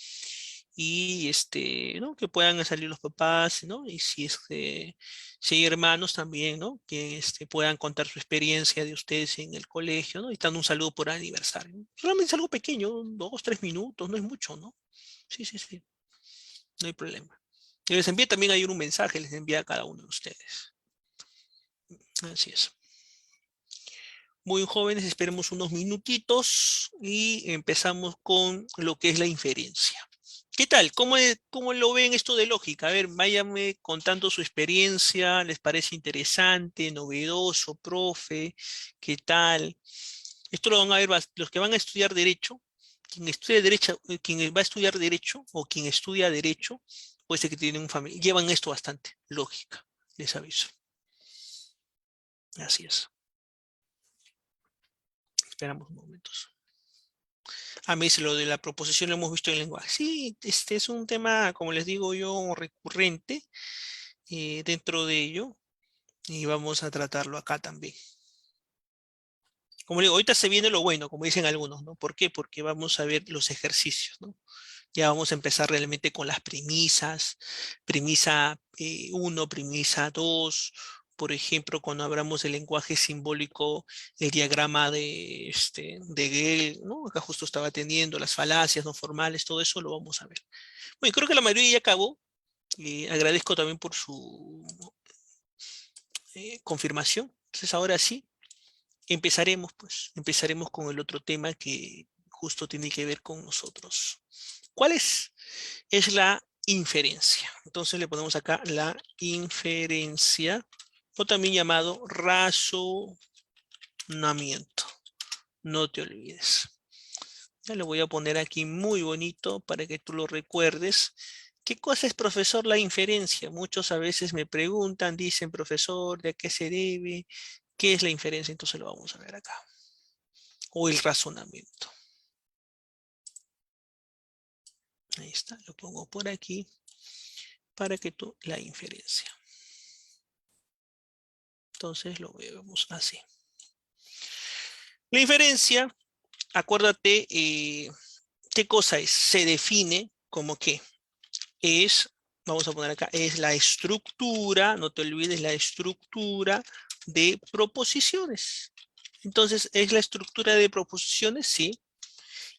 Y ¿no? Que puedan salir los papás, ¿no? Y si hay hermanos también, ¿no? Que puedan contar su experiencia de ustedes en el colegio, ¿no? Y dando un saludo por aniversario. Solamente es algo pequeño, 2, 3 minutos, no es mucho, ¿no? Sí, sí, sí, no hay problema. Y les envía también ahí un mensaje, les envía a cada uno de ustedes. Así es. Muy jóvenes, esperemos unos minutitos y empezamos con lo que es la inferencia. ¿Qué tal? ¿Cómo lo ven esto de lógica? A ver, váyanme contando su experiencia, ¿les parece interesante, novedoso, profe? ¿Qué tal? Esto lo van a ver los que van a estudiar Derecho. Quien va a estudiar Derecho o quien estudia Derecho, puede ser que tienen un familiar. Llevan esto bastante, lógica, les aviso. Así es. Esperamos un momento. A mí lo de la proposición lo hemos visto en lenguaje. Sí, este es un tema, como les digo yo, recurrente dentro de ello y vamos a tratarlo acá también. Como digo, ahorita se viene lo bueno, como dicen algunos, ¿no? ¿Por qué? Porque vamos a ver los ejercicios, ¿no? Ya vamos a empezar realmente con las premisas, premisa 1, premisa 2, por ejemplo, cuando hablamos del lenguaje simbólico, el diagrama de Gell, ¿no? Acá justo estaba teniendo las falacias no formales, todo eso lo vamos a ver. Bueno, creo que la mayoría ya acabó. Agradezco también por su confirmación. Entonces, ahora sí, empezaremos con el otro tema que justo tiene que ver con nosotros. ¿Cuál es? Es la inferencia. Entonces le ponemos acá la inferencia, o también llamado razonamiento. No te olvides. Ya lo voy a poner aquí muy bonito para que tú lo recuerdes. ¿Qué cosa es, profesor, la inferencia? Muchos a veces me preguntan, dicen, profesor, ¿de qué se debe? ¿Qué es la inferencia? Entonces lo vamos a ver acá. O el razonamiento. Ahí está, lo pongo por aquí para que tú la inferencia. Entonces lo vemos así. La inferencia, acuérdate, ¿qué cosa es? Se define como que es, vamos a poner acá, es la estructura, no te olvides, la estructura de proposiciones. Entonces, ¿es la estructura de proposiciones? Sí.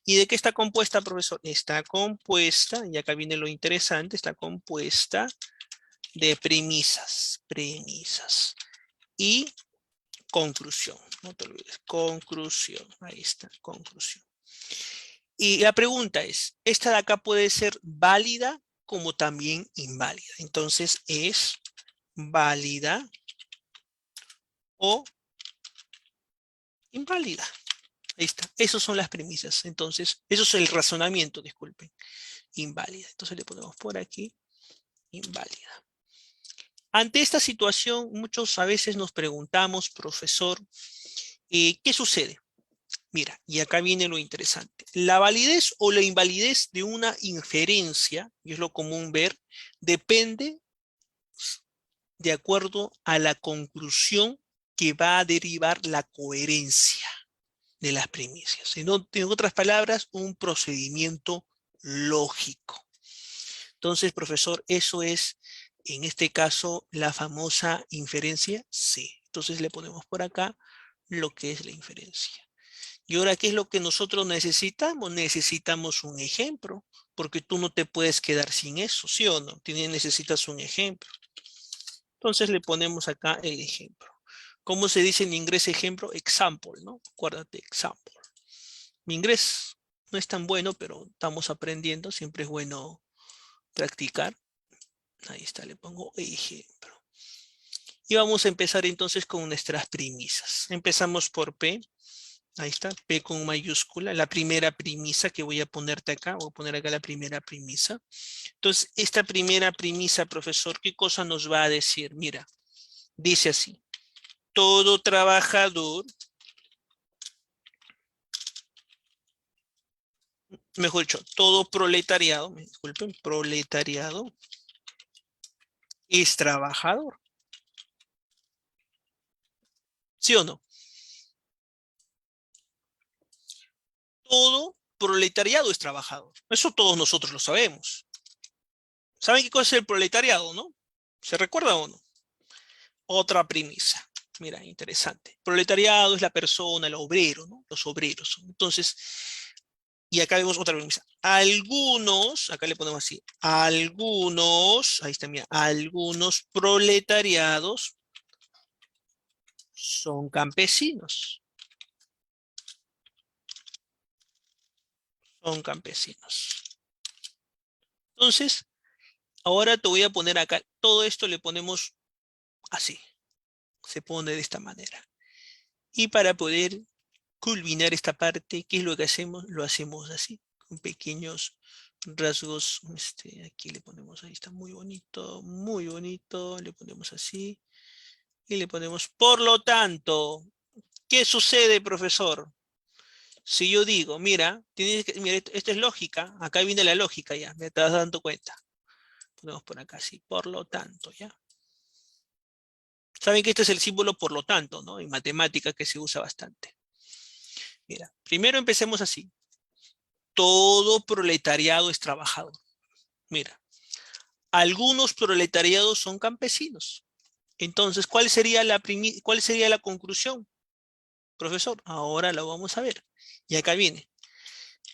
¿Y de qué está compuesta, profesor? Está compuesta, y acá viene lo interesante, está compuesta de premisas, y conclusión, no te olvides, conclusión, ahí está, conclusión. Y la pregunta es, esta de acá puede ser válida como también inválida. Entonces es válida o inválida. Ahí está, esas son las premisas. Entonces, eso es el razonamiento, disculpen, inválida. Entonces le ponemos por aquí, inválida. Ante esta situación, muchos a veces nos preguntamos, profesor, ¿qué sucede? Mira, y acá viene lo interesante. La validez o la invalidez de una inferencia, y es lo común ver, depende de acuerdo a la conclusión que va a derivar la coherencia de las primicias. En otras palabras, un procedimiento lógico. Entonces, profesor, eso es, en este caso, la famosa inferencia C. Entonces le ponemos por acá lo que es la inferencia. Y ahora, ¿qué es lo que nosotros necesitamos? Necesitamos un ejemplo, porque tú no te puedes quedar sin eso, ¿sí o no? Necesitas un ejemplo. Entonces le ponemos acá el ejemplo. ¿Cómo se dice en inglés ejemplo? Example, ¿no? Acuérdate, example. Mi inglés no es tan bueno, pero estamos aprendiendo. Siempre es bueno practicar. Ahí está, le pongo ejemplo. Y vamos a empezar entonces con nuestras premisas. Empezamos por P. Ahí está, P con mayúscula. La primera premisa que voy a ponerte acá. Voy a poner acá la primera premisa. Entonces, esta primera premisa, profesor, ¿qué cosa nos va a decir? Mira, dice así. Todo trabajador, mejor dicho, todo proletariado, me disculpen, proletariado es trabajador. ¿Sí o no? Todo proletariado es trabajador. Eso todos nosotros lo sabemos. ¿Saben qué cosa es el proletariado, no? ¿Se recuerda o no? Otra premisa. Mira, interesante. Proletariado es la persona, el obrero, ¿no? Los obreros. Entonces, y acá vemos otra premisa. Algunos, acá le ponemos así, algunos, ahí está, mira, algunos proletariados son campesinos. Son campesinos. Entonces, ahora te voy a poner acá, todo esto le ponemos así. Se pone de esta manera. Y para poder culminar esta parte, ¿qué es lo que hacemos? Lo hacemos así, con pequeños rasgos. Aquí le ponemos, ahí está muy bonito. Le ponemos así. Y le ponemos, por lo tanto, ¿qué sucede, profesor? Si yo digo, mira, mira, esto es lógica, acá viene la lógica ya, me estás dando cuenta. Ponemos por acá, sí, por lo tanto, ya. Saben que este es el símbolo por lo tanto, ¿no? En matemática que se usa bastante. Mira, primero empecemos así. Todo proletariado es trabajador. Mira, algunos proletariados son campesinos. Entonces, ¿cuál sería la conclusión, profesor? Ahora lo vamos a ver. Y acá viene.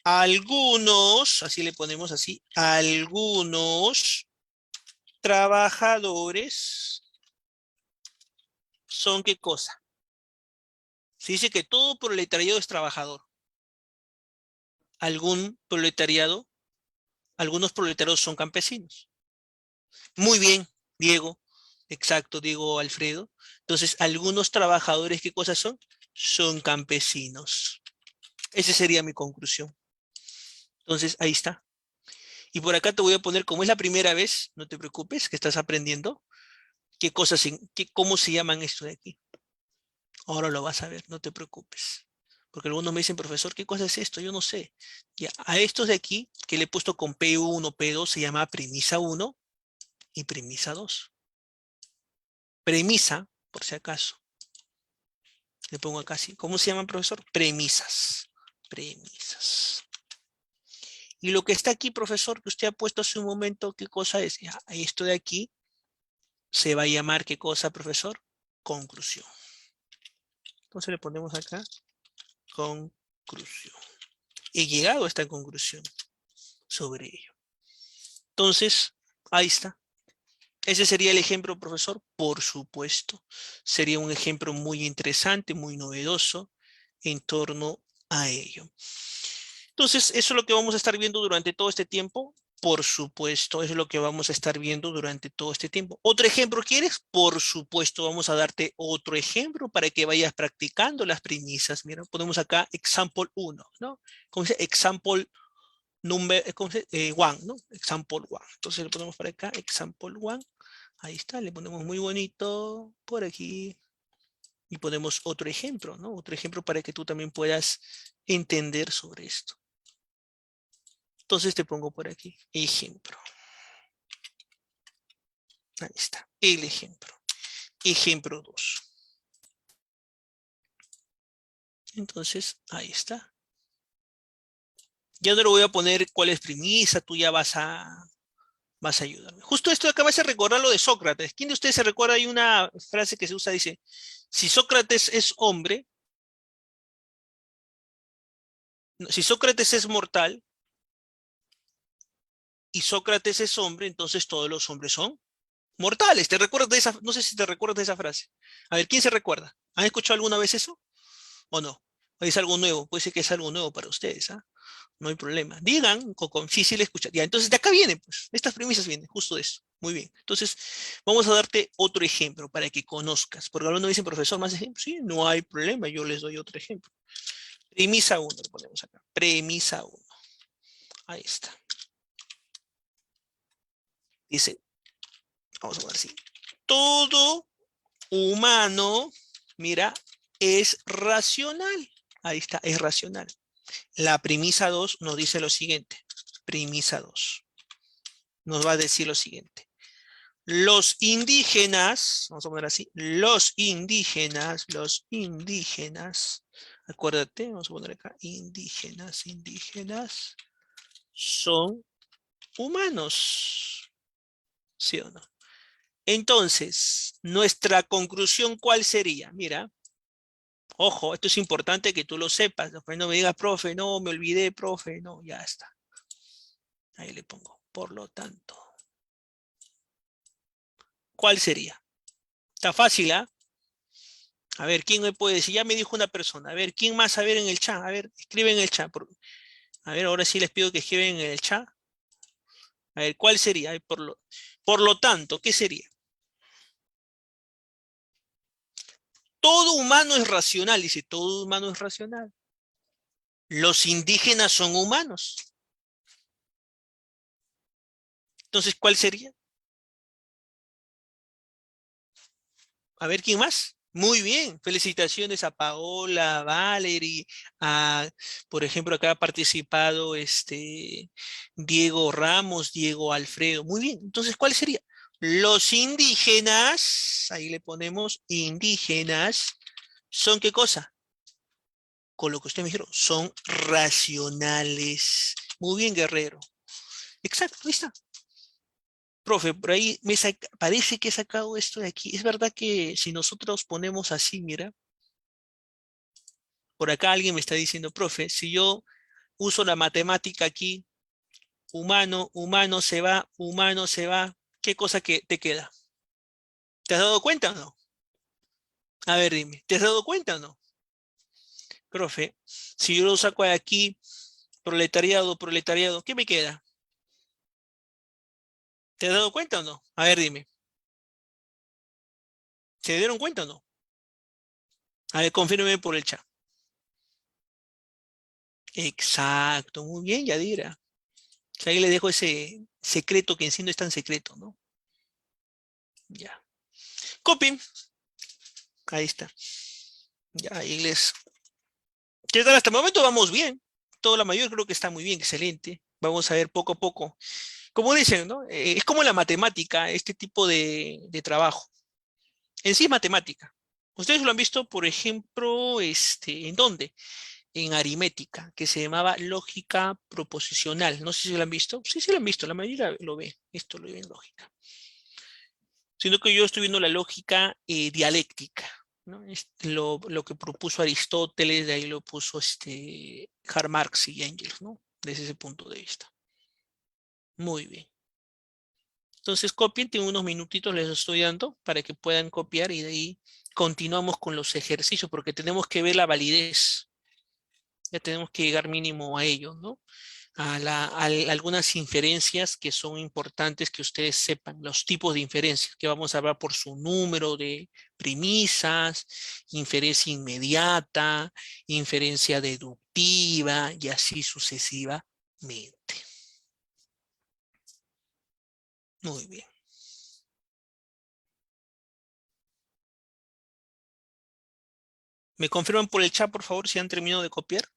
Algunos, así le ponemos así, algunos trabajadores son ¿qué cosa? Se dice que todo proletariado es trabajador. Algún proletariado, algunos proletariados son campesinos. Muy bien, Diego. Exacto, Diego Alfredo. Entonces, algunos trabajadores, ¿qué cosas son? Son campesinos. Esa sería mi conclusión. Entonces, ahí está. Y por acá te voy a poner, como es la primera vez, no te preocupes, que estás aprendiendo, cómo se llaman esto de aquí. Ahora lo vas a ver, no te preocupes. Porque algunos me dicen, profesor, ¿qué cosa es esto? Yo no sé. Ya, a estos de aquí, que le he puesto con P1, P2, se llama premisa 1 y premisa 2. Premisa, por si acaso. Le pongo acá así. ¿Cómo se llaman, profesor? Premisas. Premisas. Y lo que está aquí, profesor, que usted ha puesto hace un momento, ¿qué cosa es? Ya, esto de aquí se va a llamar, ¿qué cosa, profesor? Conclusión. Entonces le ponemos acá, conclusión. He llegado a esta conclusión sobre ello. Entonces, ahí está. Ese sería el ejemplo, profesor. Por supuesto. Sería un ejemplo muy interesante, muy novedoso en torno a ello. Entonces, eso es lo que vamos a estar viendo durante todo este tiempo. Por supuesto, eso es lo que vamos a estar viendo durante todo este tiempo. ¿Otro ejemplo quieres? Por supuesto, vamos a darte otro ejemplo para que vayas practicando las premisas. Mira, ponemos acá example 1, ¿no? ¿Cómo dice? Example number, ¿cómo se dice? One, ¿no? Example 1. Entonces le ponemos para acá, example 1. Ahí está, le ponemos muy bonito por aquí. Y ponemos otro ejemplo, ¿no? Otro ejemplo para que tú también puedas entender sobre esto. Entonces te pongo por aquí, ejemplo. Ahí está, el ejemplo. Ejemplo 2. Entonces, ahí está. Ya no le voy a poner cuál es premisa, tú ya vas a ayudarme. Justo esto acá me hace recordar lo de Sócrates. ¿Quién de ustedes se recuerda? Hay una frase que se usa, dice, si Sócrates es hombre, si Sócrates es mortal y Sócrates es hombre, entonces todos los hombres son mortales. ¿Te recuerdas de esa? No sé si te recuerdas de esa frase. A ver, ¿quién se recuerda? ¿Han escuchado alguna vez eso o no? ¿O es algo nuevo? Puede ser que es algo nuevo para ustedes, ¿ah? No hay problema. Digan, con sí, sí le escuchan. Ya, entonces de acá vienen, pues. Estas premisas vienen, justo de eso. Muy bien. Entonces, vamos a darte otro ejemplo para que conozcas. Porque algunos dicen, profesor, más ejemplos. Sí, no hay problema, yo les doy otro ejemplo. Premisa 1, lo ponemos acá. Premisa 1. Ahí está. Dice, vamos a poner así. Todo humano, mira, es racional. Ahí está, es racional. La premisa 2 nos dice lo siguiente. Premisa 2 nos va a decir lo siguiente. Los indígenas, vamos a poner así, los indígenas, acuérdate, vamos a poner acá, indígenas, son humanos, ¿sí o no? Entonces, nuestra conclusión, ¿cuál sería? Mira, ojo, esto es importante que tú lo sepas, después no me digas, profe, no, me olvidé, profe, no, ya está. Ahí le pongo, por lo tanto. ¿Cuál sería? Está fácil, ¿ah? A ver, ¿quién me puede decir? Ya me dijo una persona. A ver, ¿quién más? A ver en el chat. A ver, escribe en el chat. A ver, ahora sí les pido que escriben en el chat. A ver, ¿cuál sería? Por lo tanto, ¿qué sería? Todo humano es racional. Dice, todo humano es racional. Los indígenas son humanos. Entonces, ¿cuál sería? A ver, ¿quién más? Muy bien, felicitaciones a Paola, a Valerie, por ejemplo, acá ha participado Diego Ramos, Diego Alfredo. Muy bien, entonces, ¿cuál sería? Los indígenas, ahí le ponemos indígenas, ¿son qué cosa? Con lo que usted me dijeron, son racionales. Muy bien, Guerrero. Exacto, ahí está. Profe, por ahí parece que he sacado esto de aquí. Es verdad que si nosotros ponemos así, mira, por acá alguien me está diciendo, profe, si yo uso la matemática aquí, humano se va, ¿qué cosa que te queda? ¿Te has dado cuenta o no? A ver, dime, ¿te has dado cuenta o no? Profe, si yo lo saco de aquí, proletariado, ¿qué me queda? ¿Te has dado cuenta o no? A ver, dime, ¿se dieron cuenta o no? A ver, confírmeme por el chat. Exacto, muy bien, Yadira. O sea, ahí le dejo ese secreto que en sí no es tan secreto, ¿no? Ya. Copy. Ahí está. Ya, ahí les. ¿Qué tal? Hasta el momento vamos bien. Toda la mayor creo que está muy bien, excelente. Vamos a ver poco a poco. Como dicen, ¿no? Es como la matemática, este tipo de trabajo. En sí es matemática. Ustedes lo han visto, por ejemplo, ¿en dónde? En aritmética, que se llamaba lógica proposicional. No sé si lo han visto. Sí, sí lo han visto. La mayoría lo ve. Esto lo ve en lógica. Sino que yo estoy viendo la lógica dialéctica, ¿no? Lo que propuso Aristóteles, de ahí lo puso Karl Marx y Engels, ¿no? Desde ese punto de vista. Muy bien. Entonces copien, tengo unos minutitos, les estoy dando para que puedan copiar y de ahí continuamos con los ejercicios porque tenemos que ver la validez. Ya tenemos que llegar mínimo a ello, ¿no? Algunas inferencias que son importantes que ustedes sepan, los tipos de inferencias, que vamos a hablar por su número de premisas, inferencia inmediata, inferencia deductiva y así sucesivamente. Muy bien. ¿Me confirman por el chat, por favor, si han terminado de copiar?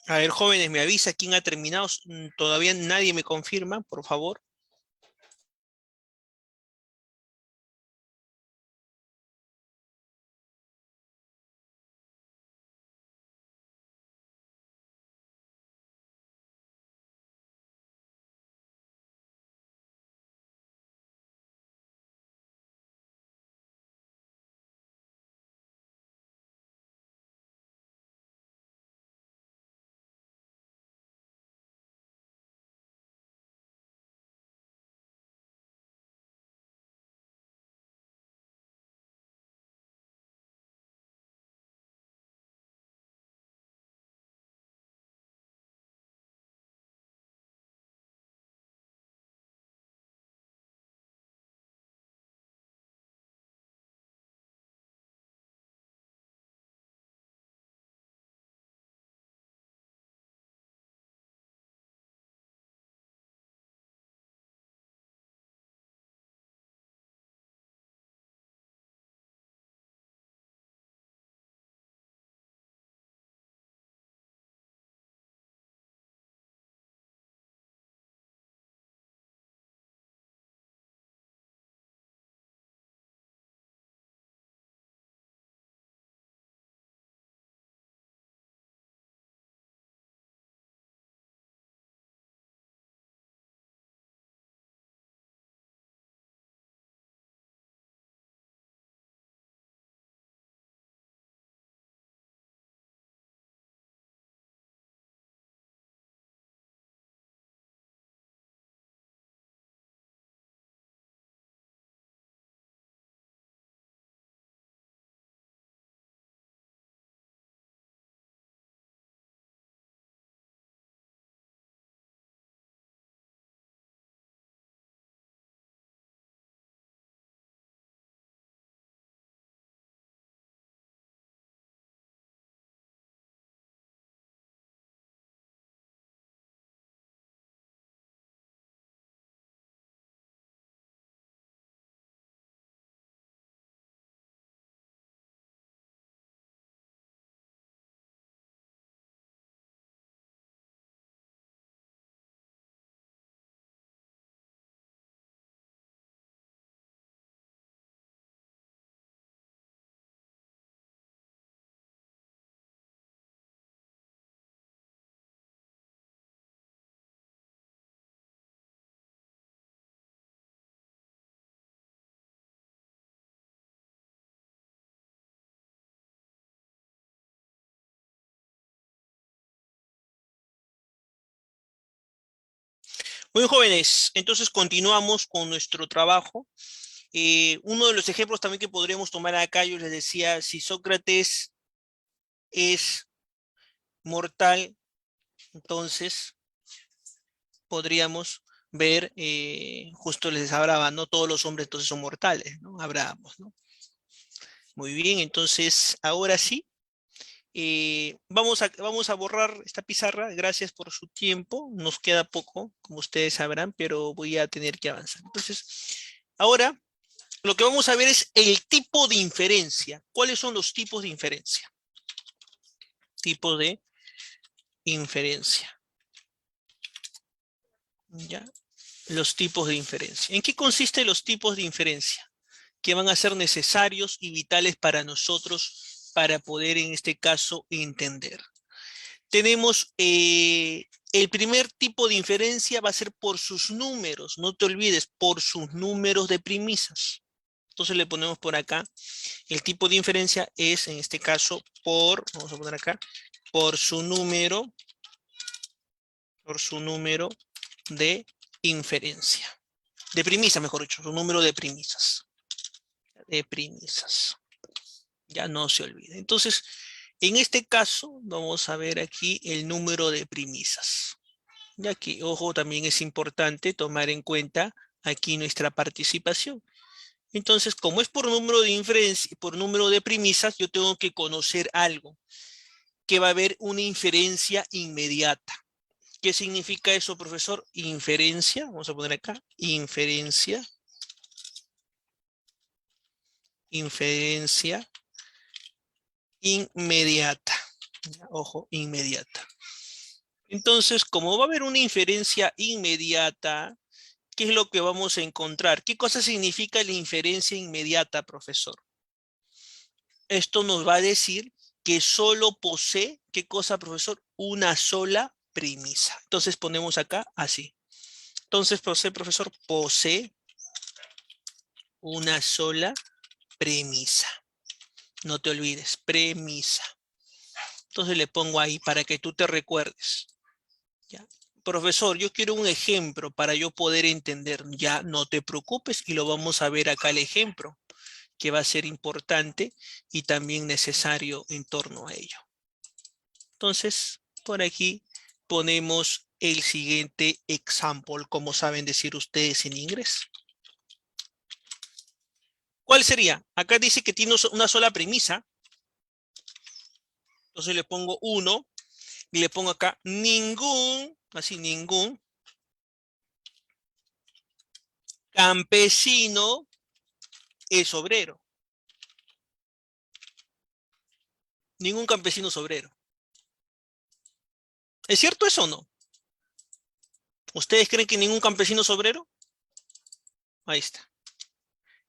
A ver, jóvenes, me avisa quién ha terminado. Todavía nadie me confirma, por favor. Muy jóvenes, entonces continuamos con nuestro trabajo. Uno de los ejemplos también que podríamos tomar acá, yo les decía, si Sócrates es mortal, entonces podríamos ver, justo les hablaba, no todos los hombres entonces son mortales, ¿no? Hablábamos, ¿no? Muy bien, entonces ahora sí, vamos a borrar esta pizarra, gracias por su tiempo, nos queda poco, como ustedes sabrán, pero voy a tener que avanzar. Entonces, ahora lo que vamos a ver es el tipo de inferencia. ¿Cuáles son los tipos de inferencia? Tipo de inferencia. ¿Ya? Los tipos de inferencia. ¿En qué consisten los tipos de inferencia? Que van a ser necesarios y vitales para nosotros para poder, en este caso, entender. Tenemos el primer tipo de inferencia va a ser por sus números. No te olvides, por sus números de premisas. Entonces le ponemos por acá. El tipo de inferencia es, en este caso, vamos a poner acá, por su número de inferencia. De premisas, mejor dicho, su número de premisas. De premisas. Ya no se olvide. Entonces, en este caso, vamos a ver aquí el número de premisas. Y aquí, ojo, también es importante tomar en cuenta aquí nuestra participación. Entonces, como es por número de inferencia, por número de premisas, yo tengo que conocer algo, que va a haber una inferencia inmediata. ¿Qué significa eso, profesor? Inferencia, vamos a poner acá, inferencia inmediata. Ojo, inmediata. Entonces, como va a haber una inferencia inmediata, ¿qué es lo que vamos a encontrar? ¿Qué cosa significa la inferencia inmediata, profesor? Esto nos va a decir que solo posee, ¿qué cosa, profesor? Una sola premisa. Entonces ponemos acá así. Entonces, profesor, posee una sola premisa. No te olvides, premisa. Entonces le pongo ahí para que tú te recuerdes. ¿Ya? Profesor, yo quiero un ejemplo para yo poder entender. Ya, no te preocupes y lo vamos a ver acá el ejemplo, que va a ser importante y también necesario en torno a ello. Entonces, por aquí ponemos el siguiente example, como saben decir ustedes en inglés. ¿Cuál sería? Acá dice que tiene una sola premisa. Entonces le pongo 1 y le pongo acá ningún, así ningún campesino es obrero. Ningún campesino es obrero. ¿Es cierto eso o no? ¿Ustedes creen que ningún campesino es obrero? Ahí está.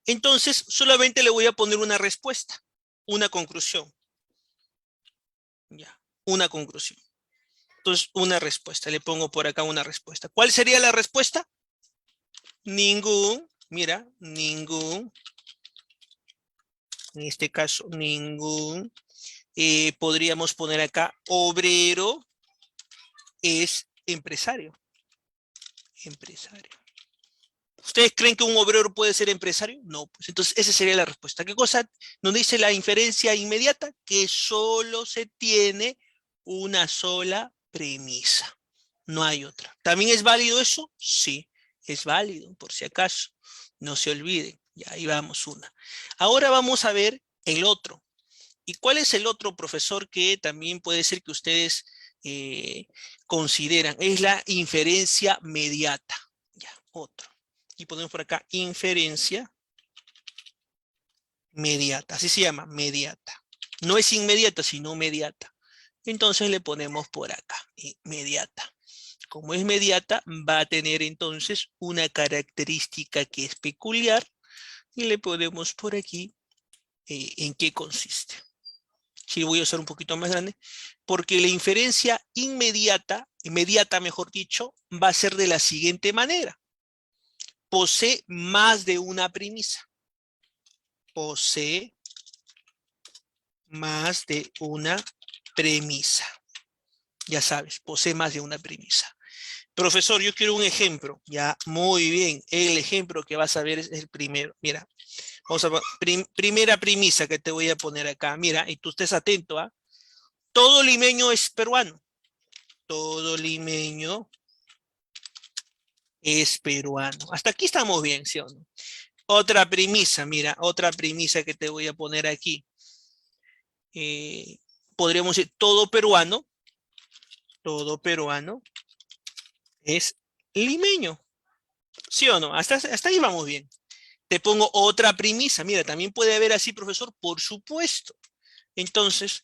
Entonces, solamente le voy a poner una respuesta, una conclusión. Ya, una conclusión. Entonces, una respuesta. Le pongo por acá una respuesta. ¿Cuál sería la respuesta? Ningún, mira, ningún, en este caso, ningún, podríamos poner acá, obrero es empresario. Empresario. ¿Ustedes creen que un obrero puede ser empresario? No, pues entonces esa sería la respuesta. ¿Qué cosa nos dice la inferencia inmediata? Que solo se tiene una sola premisa. No hay otra. ¿También es válido eso? Sí, es válido, por si acaso. No se olviden. Ya ahí vamos una. Ahora vamos a ver el otro. ¿Y cuál es el otro, profesor, que también puede ser que ustedes consideran? Es la inferencia mediata. Ya, otro. Y ponemos por acá inferencia mediata. Así se llama, mediata. No es inmediata, sino mediata. Entonces le ponemos por acá, mediata. Como es mediata, va a tener entonces una característica que es peculiar y le ponemos por aquí en qué consiste. Sí, voy a usar un poquito más grande, porque la inferencia inmediata mejor dicho, va a ser de la siguiente manera. Posee más de una premisa. Posee más de una premisa. Ya sabes, posee más de una premisa. Profesor, yo quiero un ejemplo. Ya, muy bien. El ejemplo que vas a ver es el primero. Mira, vamos a primera premisa que te voy a poner acá. Mira, y tú estés atento, ¿ah? Todo limeño es peruano. Todo limeño es peruano. Hasta aquí estamos bien, ¿sí o no? Otra premisa, mira, otra premisa que te voy a poner aquí. Podríamos decir, todo peruano es limeño. ¿Sí o no? Hasta ahí vamos bien. Te pongo otra premisa. Mira, también puede haber así, profesor, por supuesto. Entonces,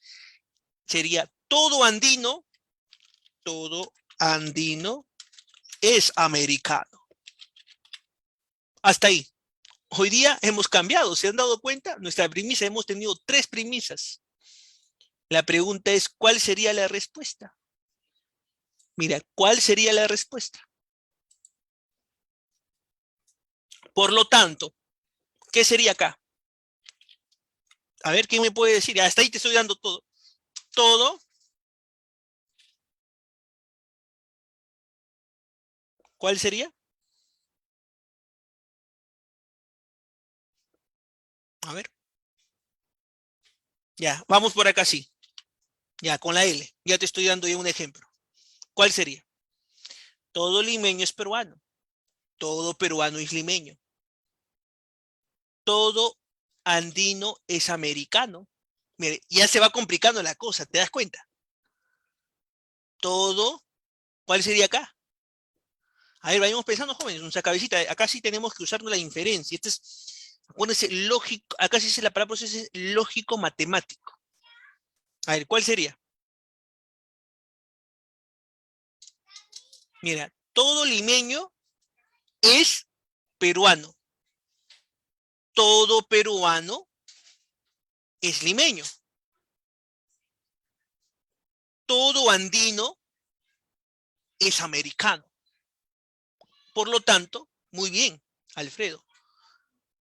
sería todo andino es americano. Hasta ahí. Hoy día hemos cambiado, ¿se han dado cuenta? Nuestra premisa, hemos tenido 3 premisas. La pregunta es, ¿cuál sería la respuesta? Mira, ¿cuál sería la respuesta? Por lo tanto, ¿qué sería acá? A ver, ¿quién me puede decir? Hasta ahí te estoy dando todo. Todo, ¿cuál sería? A ver, ya, vamos por acá, sí. Ya, con la L. Ya te estoy dando ya un ejemplo. ¿Cuál sería? Todo limeño es peruano. Todo peruano es limeño. Todo andino es americano. Mire, ya se va complicando la cosa, ¿te das cuenta? Todo, ¿cuál sería acá? A ver, vayamos pensando, jóvenes, nuestra cabecita, acá sí tenemos que usar la inferencia. Este es, acuérdense, lógico, acá sí se la palabra es lógico matemático. A ver, ¿cuál sería? Mira, todo limeño es peruano. Todo peruano es limeño. Todo andino es americano. Por lo tanto, muy bien, Alfredo.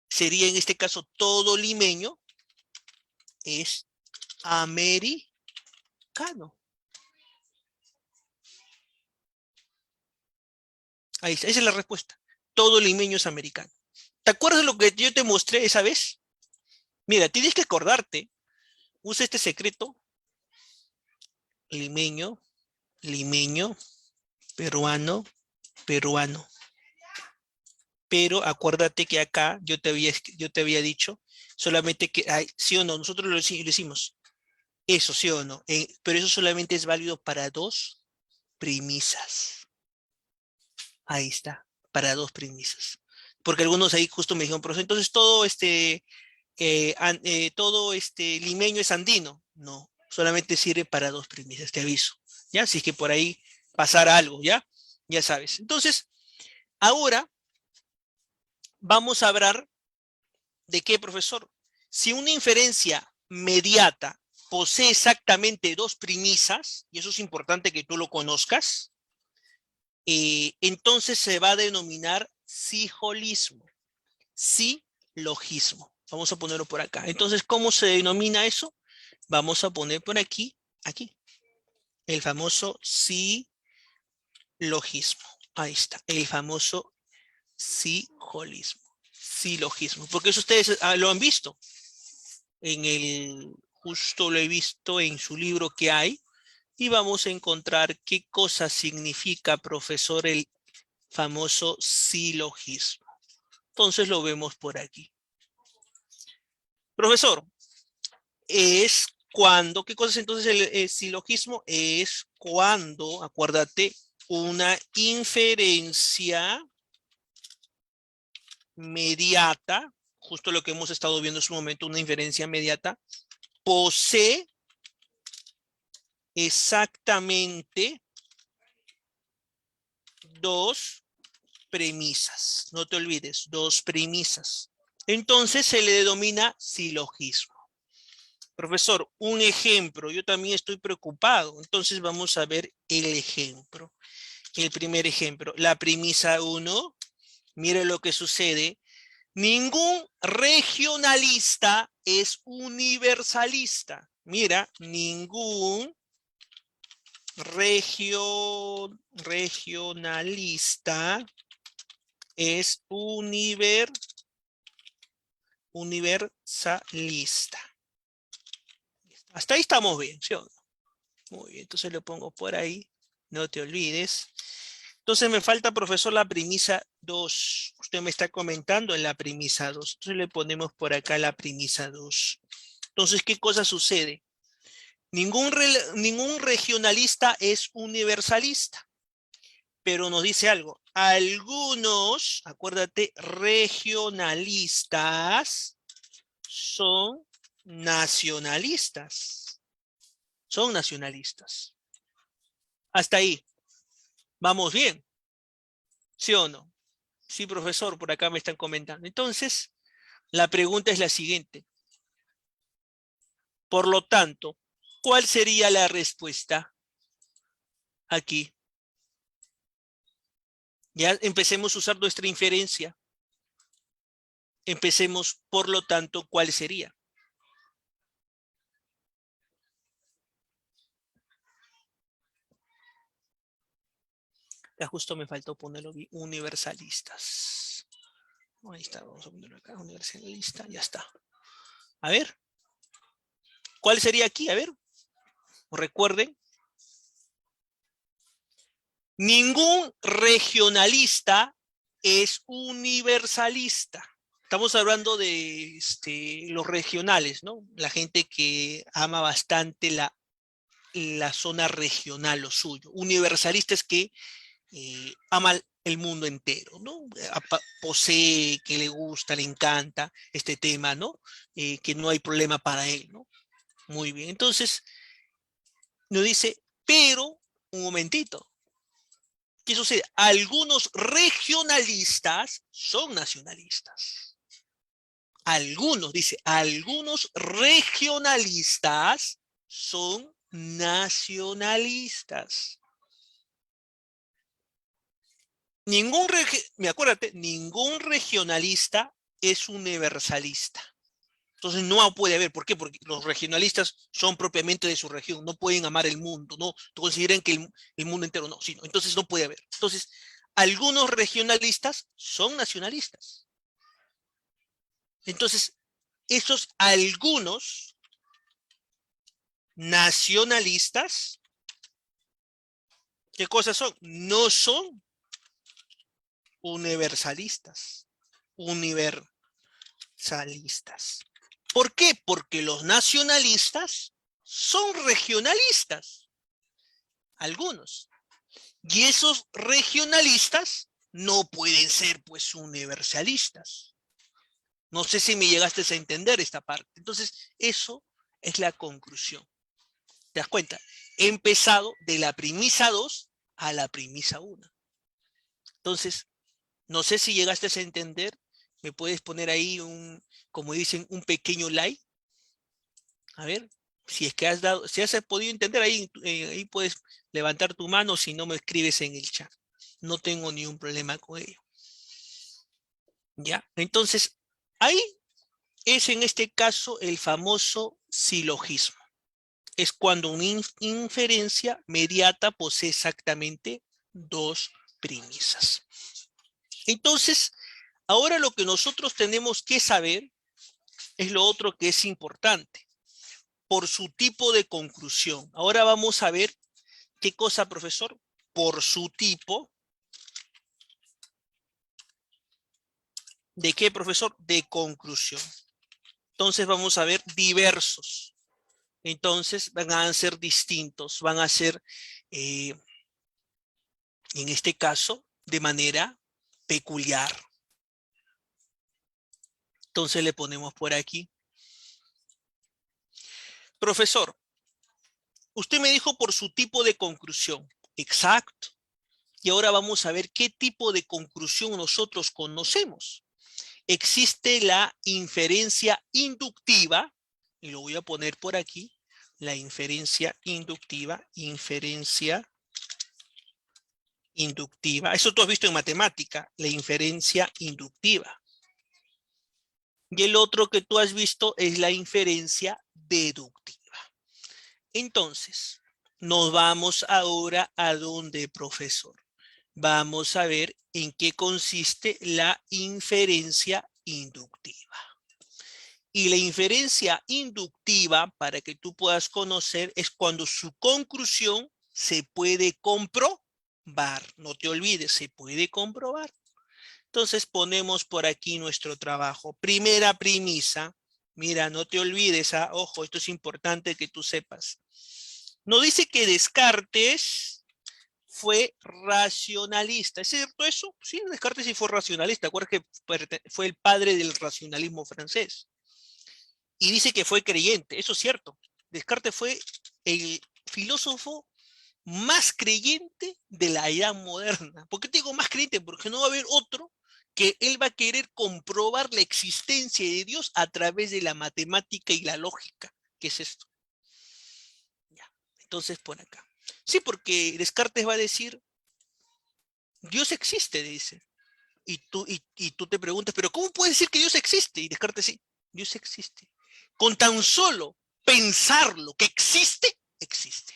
Sería en este caso todo limeño es americano. Ahí está, esa es la respuesta. Todo limeño es americano. ¿Te acuerdas de lo que yo te mostré esa vez? Mira, tienes que acordarte. Usa este secreto. Limeño, limeño, peruano, peruano. Pero acuérdate que acá yo te había dicho solamente que, ay, sí o no, nosotros lo hicimos. Eso, sí o no. Pero eso solamente es válido para dos premisas. Ahí está, para dos premisas. Porque algunos ahí justo me dijeron, profesor, entonces todo este limeño es andino. No, solamente sirve para dos premisas, te aviso. ¿Ya? Si es que por ahí pasara algo, ¿ya? Ya sabes. Entonces, ahora vamos a hablar de qué, profesor. Si una inferencia mediata posee exactamente dos premisas, y eso es importante que tú lo conozcas, entonces se va a denominar silogismo. Silogismo. Vamos a ponerlo por acá. Entonces, ¿cómo se denomina eso? Vamos a poner por aquí, el famoso silogismo. Ahí está, el famoso silogismo. Silogismo. Porque eso ustedes lo han visto. Justo lo he visto en su libro que hay. Y vamos a encontrar qué cosa significa, profesor, el famoso silogismo. Entonces lo vemos por aquí. Profesor, es cuando, ¿qué cosa es entonces el silogismo? Es cuando, acuérdate, una inferencia mediata, justo lo que hemos estado viendo en su momento, una inferencia mediata, posee exactamente dos premisas. No te olvides, dos premisas. Entonces se le denomina silogismo. Profesor, un ejemplo. Yo también estoy preocupado. Entonces vamos a ver el ejemplo. El primer ejemplo. La premisa 1. Mire lo que sucede. Ningún regionalista es universalista. Mira, ningún regionalista es universalista. Hasta ahí estamos bien, ¿sí o no? Muy bien, entonces lo pongo por ahí. No te olvides. Entonces me falta, profesor, la premisa 2. Usted me está comentando en la premisa 2. Entonces le ponemos por acá la premisa 2. Entonces, ¿qué cosa sucede? Ningún regionalista es universalista, pero nos dice algo. Algunos, acuérdate, regionalistas son nacionalistas. Son nacionalistas. Hasta ahí. ¿Vamos bien? ¿Sí o no? Sí, profesor, por acá me están comentando. Entonces, la pregunta es la siguiente. Por lo tanto, ¿cuál sería la respuesta aquí? Ya empecemos a usar nuestra inferencia. Empecemos, por lo tanto, ¿cuál sería? Ya justo me faltó ponerlo universalistas. Ahí está, vamos a ponerlo acá, universalista, ya está. A ver, ¿cuál sería aquí? A ver, recuerden. Ningún regionalista es universalista. Estamos hablando de los regionales, ¿no? La gente que ama bastante la zona regional, lo suyo. Universalista es que ama el mundo entero, ¿no? Posee, que le gusta, le encanta este tema, ¿no? Que no hay problema para él, ¿no? Muy bien. Entonces, nos dice, pero, un momentito, ¿Qué sucede? Algunos regionalistas son nacionalistas. Algunos, dice, algunos regionalistas son nacionalistas. Acuérdate, ningún regionalista es universalista. Entonces no puede haber. ¿Por qué? Porque los regionalistas son propiamente de su región. No pueden amar el mundo. No consideran que el mundo entero no. Sí, no. Entonces no puede haber. Entonces, algunos regionalistas son nacionalistas. Entonces, esos algunos nacionalistas, ¿qué cosas son? No son universalistas. Universalistas. ¿Por qué? Porque los nacionalistas son regionalistas. Algunos. Y esos regionalistas no pueden ser, pues, universalistas. No sé si me llegaste a entender esta parte. Entonces, eso es la conclusión. ¿Te das cuenta? He empezado de la premisa 2 a la premisa 1. Entonces, no sé si llegaste a entender. ¿Me puedes poner ahí como dicen, un pequeño like? A ver, si es que si has podido entender, ahí puedes levantar tu mano, si no me escribes en el chat. No tengo ningún problema con ello. ¿Ya? Entonces, ahí es en este caso el famoso silogismo. Es cuando una inferencia mediata posee exactamente dos premisas. Entonces, ahora lo que nosotros tenemos que saber es lo otro que es importante, por su tipo de conclusión. Ahora vamos a ver qué cosa, profesor, por su tipo. ¿De qué, profesor? De conclusión. Entonces vamos a ver diversos. Entonces van a ser distintos, van a ser, en este caso, de manera peculiar. Entonces le ponemos por aquí. Profesor, usted me dijo por su tipo de conclusión. Exacto. Y ahora vamos a ver qué tipo de conclusión nosotros conocemos. Existe la inferencia inductiva, y lo voy a poner por aquí, la inferencia inductiva, Eso tú has visto en matemática, la inferencia inductiva. Y el otro que tú has visto es la inferencia deductiva. Entonces, nos vamos ahora a donde, profesor. Vamos a ver en qué consiste la inferencia inductiva. Y la inferencia inductiva, para que tú puedas conocer, es cuando su conclusión se puede comprobar. No te olvides, se puede comprobar. Entonces ponemos por aquí nuestro trabajo. Primera premisa. Mira, no te olvides, ojo, esto es importante que tú sepas. No dice que Descartes fue racionalista. ¿Es cierto eso? Sí, Descartes sí fue racionalista. Acuérdate que fue el padre del racionalismo francés. Y dice que fue creyente. Eso es cierto. Descartes fue el filósofo más creyente de la edad moderna. ¿Por qué te digo más creyente? Porque no va a haber otro que él va a querer comprobar la existencia de Dios a través de la matemática y la lógica. ¿Qué es esto? Ya. Entonces, por acá. Sí, porque Descartes va a decir, Dios existe, dice. Y tú te preguntas, ¿pero cómo puede decir que Dios existe? Y Descartes sí, Dios existe. Con tan solo pensarlo que existe, existe.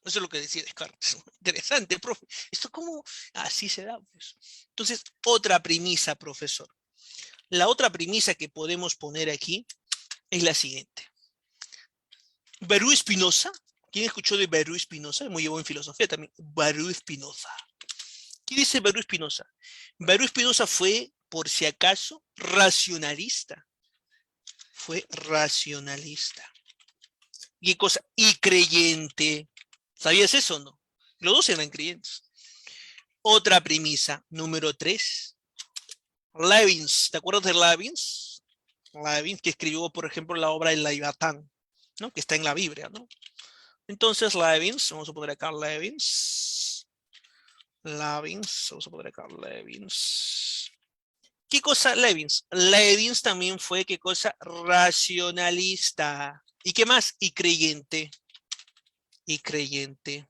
Eso es lo que decía Descartes. Interesante, profe. ¿Esto cómo? Así se da, pues. Entonces, otra premisa, profesor. La otra premisa que podemos poner aquí es la siguiente. Baruch Spinoza. ¿Quién escuchó de Baruch Spinoza? Muy buen en filosofía también. Baruch Spinoza. ¿Qué dice Baruch Spinoza? Baruch Spinoza fue, por si acaso, racionalista. Fue racionalista. ¿Qué cosa? Y creyente. ¿Sabías eso o no? Los dos eran creyentes. Otra premisa, número 3. Leibniz, ¿te acuerdas de Leibniz? Leibniz, que escribió, por ejemplo, la obra El Leviatán, ¿no? Que está en la Biblia, ¿no? Entonces, Leibniz, vamos a poner acá Leibniz. Leibniz, vamos a poner acá, Leibniz. ¿Qué cosa Leibniz? Leibniz también fue, ¿qué cosa? Racionalista. ¿Y qué más? Y creyente. Y creyente.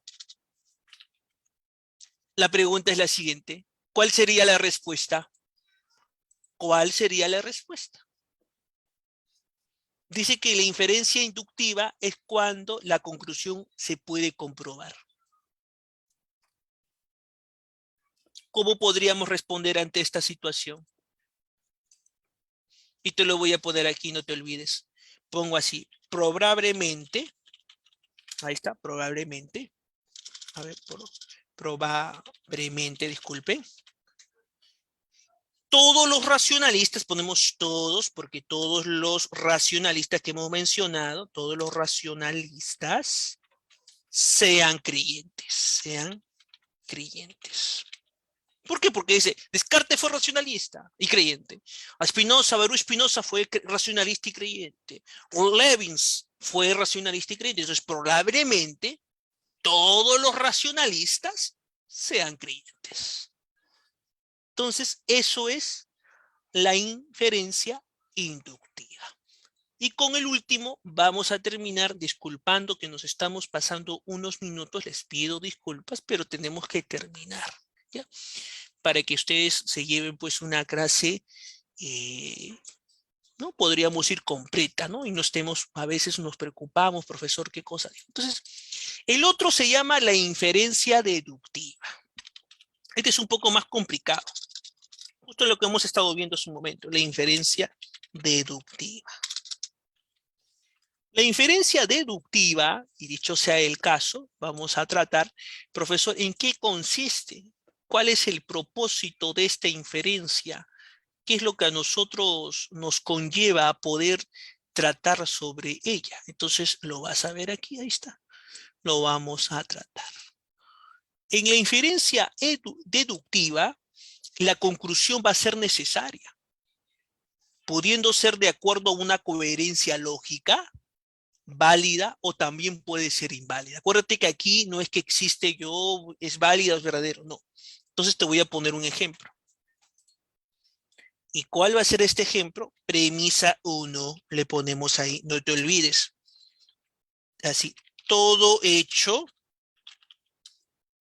La pregunta es la siguiente. ¿Cuál sería la respuesta? ¿Cuál sería la respuesta? Dice que la inferencia inductiva es cuando la conclusión se puede comprobar. ¿Cómo podríamos responder ante esta situación? Y te lo voy a poner aquí, no te olvides. Pongo así, probablemente, ahí está, probablemente, a ver, probablemente, disculpen. Todos los racionalistas, ponemos todos, porque todos los racionalistas que hemos mencionado, todos los racionalistas sean creyentes, sean creyentes. ¿Por qué? Porque dice, Descartes fue racionalista y creyente. A Spinoza, Baruch Spinoza fue racionalista y creyente. Leibniz fue racionalista y creyente. Entonces, probablemente todos los racionalistas sean creyentes. Entonces, eso es la inferencia inductiva. Y con el último vamos a terminar, disculpando que nos estamos pasando unos minutos, les pido disculpas, pero tenemos que terminar, ¿ya? Para que ustedes se lleven pues una clase, ¿no? Podríamos ir completa, ¿no? Y no estemos, a veces nos preocupamos, profesor, ¿qué cosa? Entonces, el otro se llama la inferencia deductiva. Este es un poco más complicado. Justo lo que hemos estado viendo hace un momento, la inferencia deductiva. La inferencia deductiva, y dicho sea el caso, vamos a tratar, profesor, ¿en qué consiste? ¿Cuál es el propósito de esta inferencia? ¿Qué es lo que a nosotros nos conlleva a poder tratar sobre ella? Entonces lo vas a ver aquí, ahí está. Lo vamos a tratar. En la inferencia deductiva, la conclusión va a ser necesaria, pudiendo ser de acuerdo a una coherencia lógica, válida o también puede ser inválida. Acuérdate que aquí no es que existe yo, es válida o es verdadero, no. Entonces te voy a poner un ejemplo. ¿Y cuál va a ser este ejemplo? Premisa 1, le ponemos ahí, no te olvides. Así, todo hecho,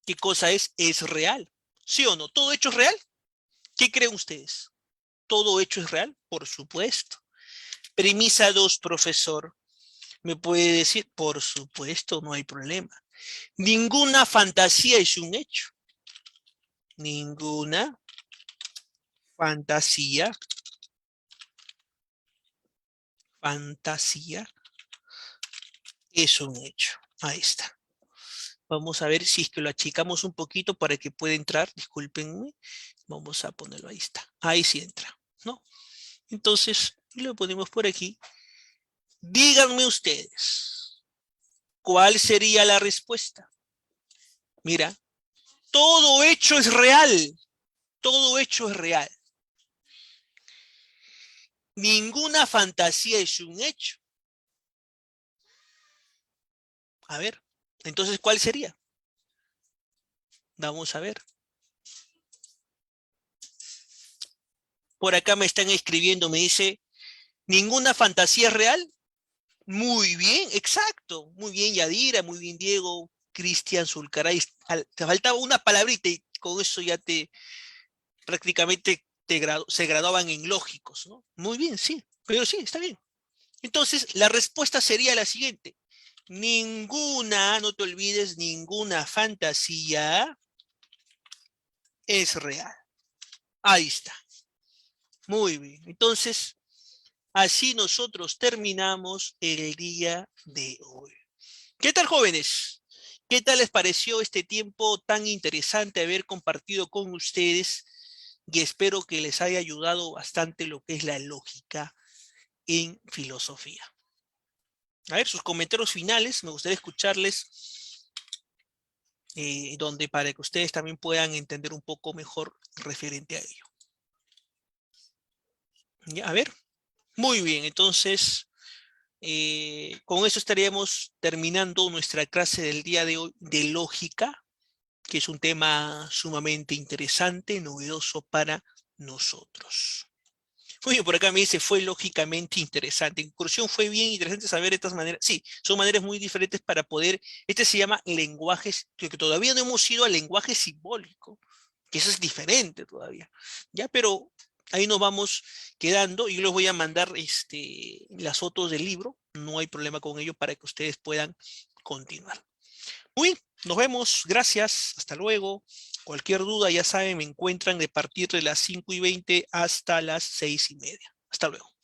¿qué cosa es? Es real. ¿Sí o no? ¿Todo hecho es real? ¿Qué creen ustedes? ¿Todo hecho es real? Por supuesto. Premisa 2, profesor. ¿Me puede decir? Por supuesto, no hay problema. Ninguna fantasía es un hecho. Ninguna fantasía es un hecho. Ahí está. Vamos a ver si es que lo achicamos un poquito para que pueda entrar. Discúlpenme. Vamos a ponerlo, ahí está. Ahí sí entra, ¿no? Entonces, lo ponemos por aquí. Díganme ustedes, ¿cuál sería la respuesta? Mira, todo hecho es real. Todo hecho es real. Ninguna fantasía es un hecho. A ver, entonces, ¿cuál sería? Vamos a ver. Por acá me están escribiendo, me dice, ¿ninguna fantasía es real? Muy bien, exacto. Muy bien, Yadira, muy bien, Diego, Cristian Zulcaray. Te faltaba una palabrita y con eso ya prácticamente se graduaban en lógicos, ¿no? Muy bien, sí, pero sí, está bien. Entonces, la respuesta sería la siguiente. Ninguna, no te olvides, ninguna fantasía es real. Ahí está. Muy bien. Entonces, así nosotros terminamos el día de hoy. ¿Qué tal, jóvenes? ¿Qué tal les pareció este tiempo tan interesante haber compartido con ustedes? Y espero que les haya ayudado bastante lo que es la lógica en filosofía. A ver, sus comentarios finales, me gustaría escucharles, donde para que ustedes también puedan entender un poco mejor referente a ello. ¿Ya? A ver, muy bien, entonces con eso estaríamos terminando nuestra clase del día de hoy de lógica. que es un tema sumamente interesante, novedoso para nosotros. Muy bien, por acá me dice, fue lógicamente interesante. En conclusión, fue bien interesante saber estas maneras. Sí, son maneras muy diferentes para poder, este se llama lenguajes, que todavía no hemos ido al lenguaje simbólico, que eso es diferente todavía. Ya, pero ahí nos vamos quedando y yo les voy a mandar las fotos del libro, no hay problema con ello para que ustedes puedan continuar. Muy bien, nos vemos, gracias, hasta luego. Cualquier duda, ya saben, me encuentran de partir de las 5:20 hasta las 6:30. Hasta luego.